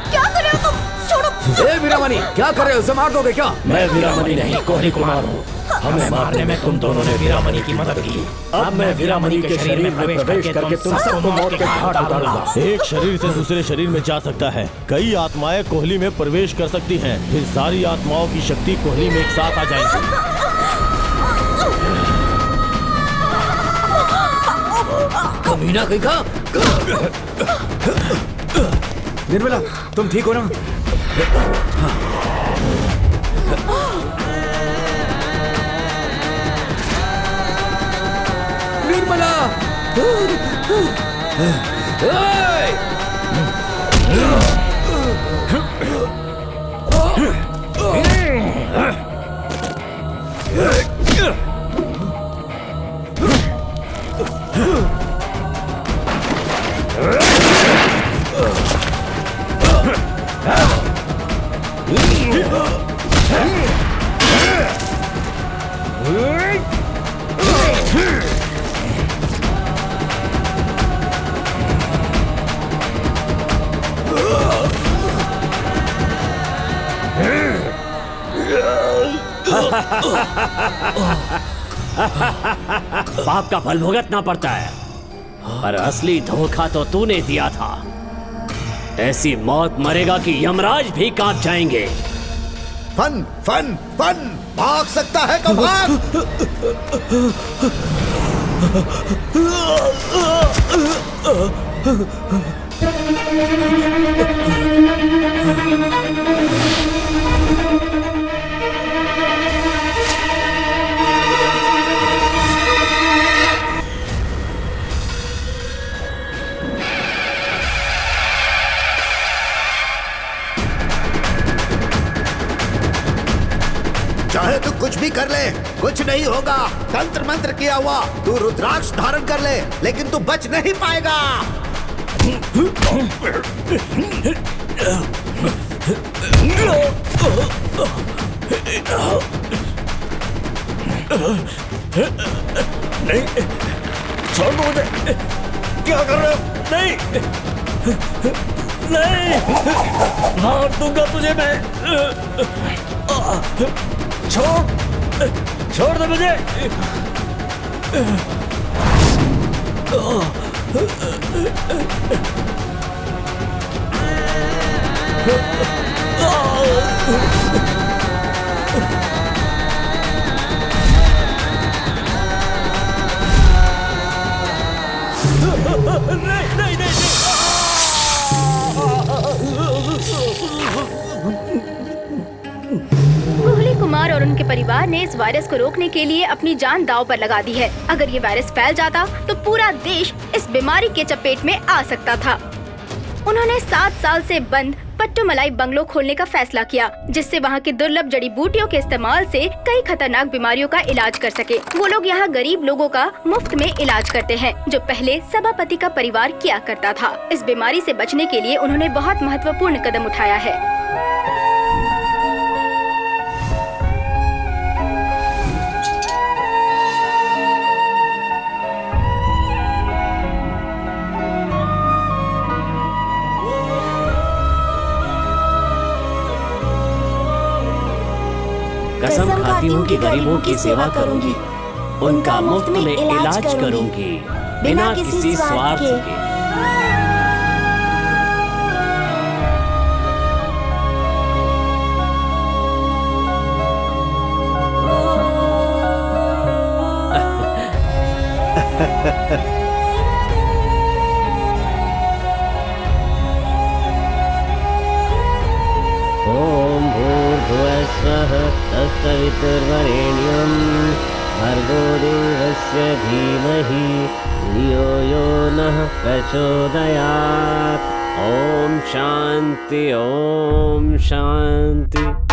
क्या कर रहे हो तुम? छोड़ो। ए वीरामणि, क्या कर रहे हो? उसे मार दोगे क्या? मैं वीरामणि नहीं, कोहली कुमार हूँ। हमें मारने में तुम दोनों ने वीरामणि की मदद की। अब मैं वीरामणि के शरीर में प्रवेश करके तुम सबको मौत के घाट उतारूंगा। एक शरीर से दूसरे शरीर में जा सकता है। कई आत्माएं कोहली में प्रवेश कर सकती हैं। फिर सारी आत्माओं की शक्ति कोहली में एक साथ आ जाएगी। कमीना कहीं का? निर्मला, तुम ठीक हो ना? निर्मला! पाप का फल भुगतना पड़ता है, पर असली धोखा तो तूने दिया था। ऐसी मौत मरेगा कि यमराज भी कांप जाएंगे। फन फन फन, भाग सकता है तो भाग। चाहे तू कुछ भी कर ले, कुछ नहीं होगा। तंत्र मंत्र किया हुआ तू रुद्राक्ष धारण कर ले, लेकिन तू बच नहीं पाएगा। नहीं, छोड़ दो मुझे। क्या कर रहे हो? नहीं, नहीं, मार दूंगा तुझे मैं। छोड़ दे मुझे। नहीं, नहीं, कोहली कुमार और उनके परिवार ने इस वायरस को रोकने के लिए अपनी जान दांव पर लगा दी है। अगर ये वायरस फैल जाता तो पूरा देश इस बीमारी के चपेट में आ सकता था। उन्होंने 7 साल से बंद पट्टुमलाई बंगलो खोलने का फैसला किया, जिससे वहाँ की दुर्लभ जड़ी बूटियों के इस्तेमाल से कई खतरनाक बीमारियों का इलाज कर सके। वो लोग यहाँ गरीब लोगों का मुफ्त में इलाज करते हैं, जो पहले सभापति का परिवार किया करता था। इस बीमारी से बचने के लिए उन्होंने बहुत महत्वपूर्ण कदम उठाया है। कसम खाती हूँ कि गरीबों की सेवा करूंगी, उनका मुफ्त में इलाज करूंगी, बिना किसी स्वार्थ के। ओम भूर्भुवस्सः तत्सवितुर्वरेण्यं भर्गो देवस्य धीमहि धियो यो नः प्रचोदयात्। ओम शांति, ओम शांति।